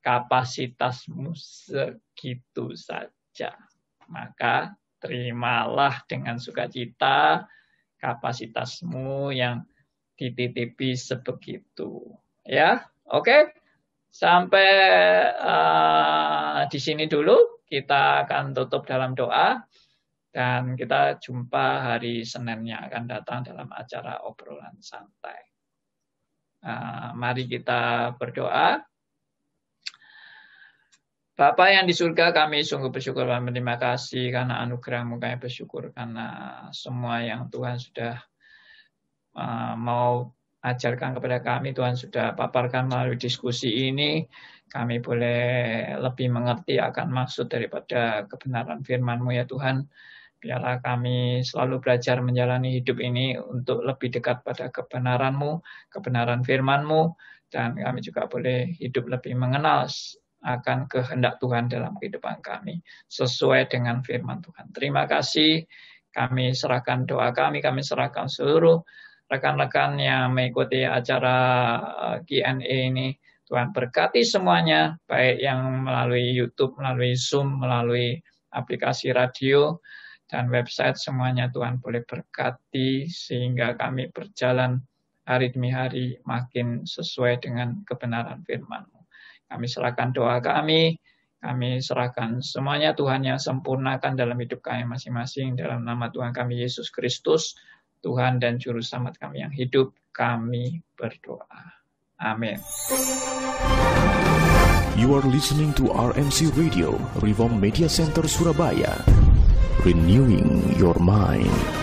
kapasitasmu segitu saja. Maka terimalah dengan sukacita kapasitasmu yang dititipi sebegitu. Ya, oke. Sampai di sini dulu, kita akan tutup dalam doa, dan kita jumpa hari Senin yang akan datang dalam acara obrolan santai. Mari kita berdoa. Bapa yang di surga, kami sungguh bersyukur dan berterima kasih karena anugerah-Mu. Kami bersyukur karena semua yang Tuhan sudah mau ajarkan kepada kami, Tuhan sudah paparkan melalui diskusi ini. Kami boleh lebih mengerti akan maksud daripada kebenaran firman-Mu ya Tuhan. Biarlah kami selalu belajar menjalani hidup ini untuk lebih dekat pada kebenaran-Mu, kebenaran firman-Mu, dan kami juga boleh hidup lebih mengenal akan kehendak Tuhan dalam kehidupan kami, sesuai dengan firman Tuhan. Terima kasih, kami serahkan doa kami serahkan seluruh rekan-rekan yang mengikuti acara Q&A ini. Tuhan berkati semuanya, baik yang melalui YouTube, melalui Zoom, melalui aplikasi radio, dan website, semuanya Tuhan boleh berkati, sehingga kami berjalan hari demi hari makin sesuai dengan kebenaran firman-Mu. Kami serahkan doa kami serahkan semuanya Tuhan yang sempurnakan dalam hidup kami masing-masing, dalam nama Tuhan kami Yesus Kristus, Tuhan dan Juru Selamat kami yang hidup, kami berdoa. Amin. You are listening to RMC Radio, Reform Media Center Surabaya. Renewing your mind.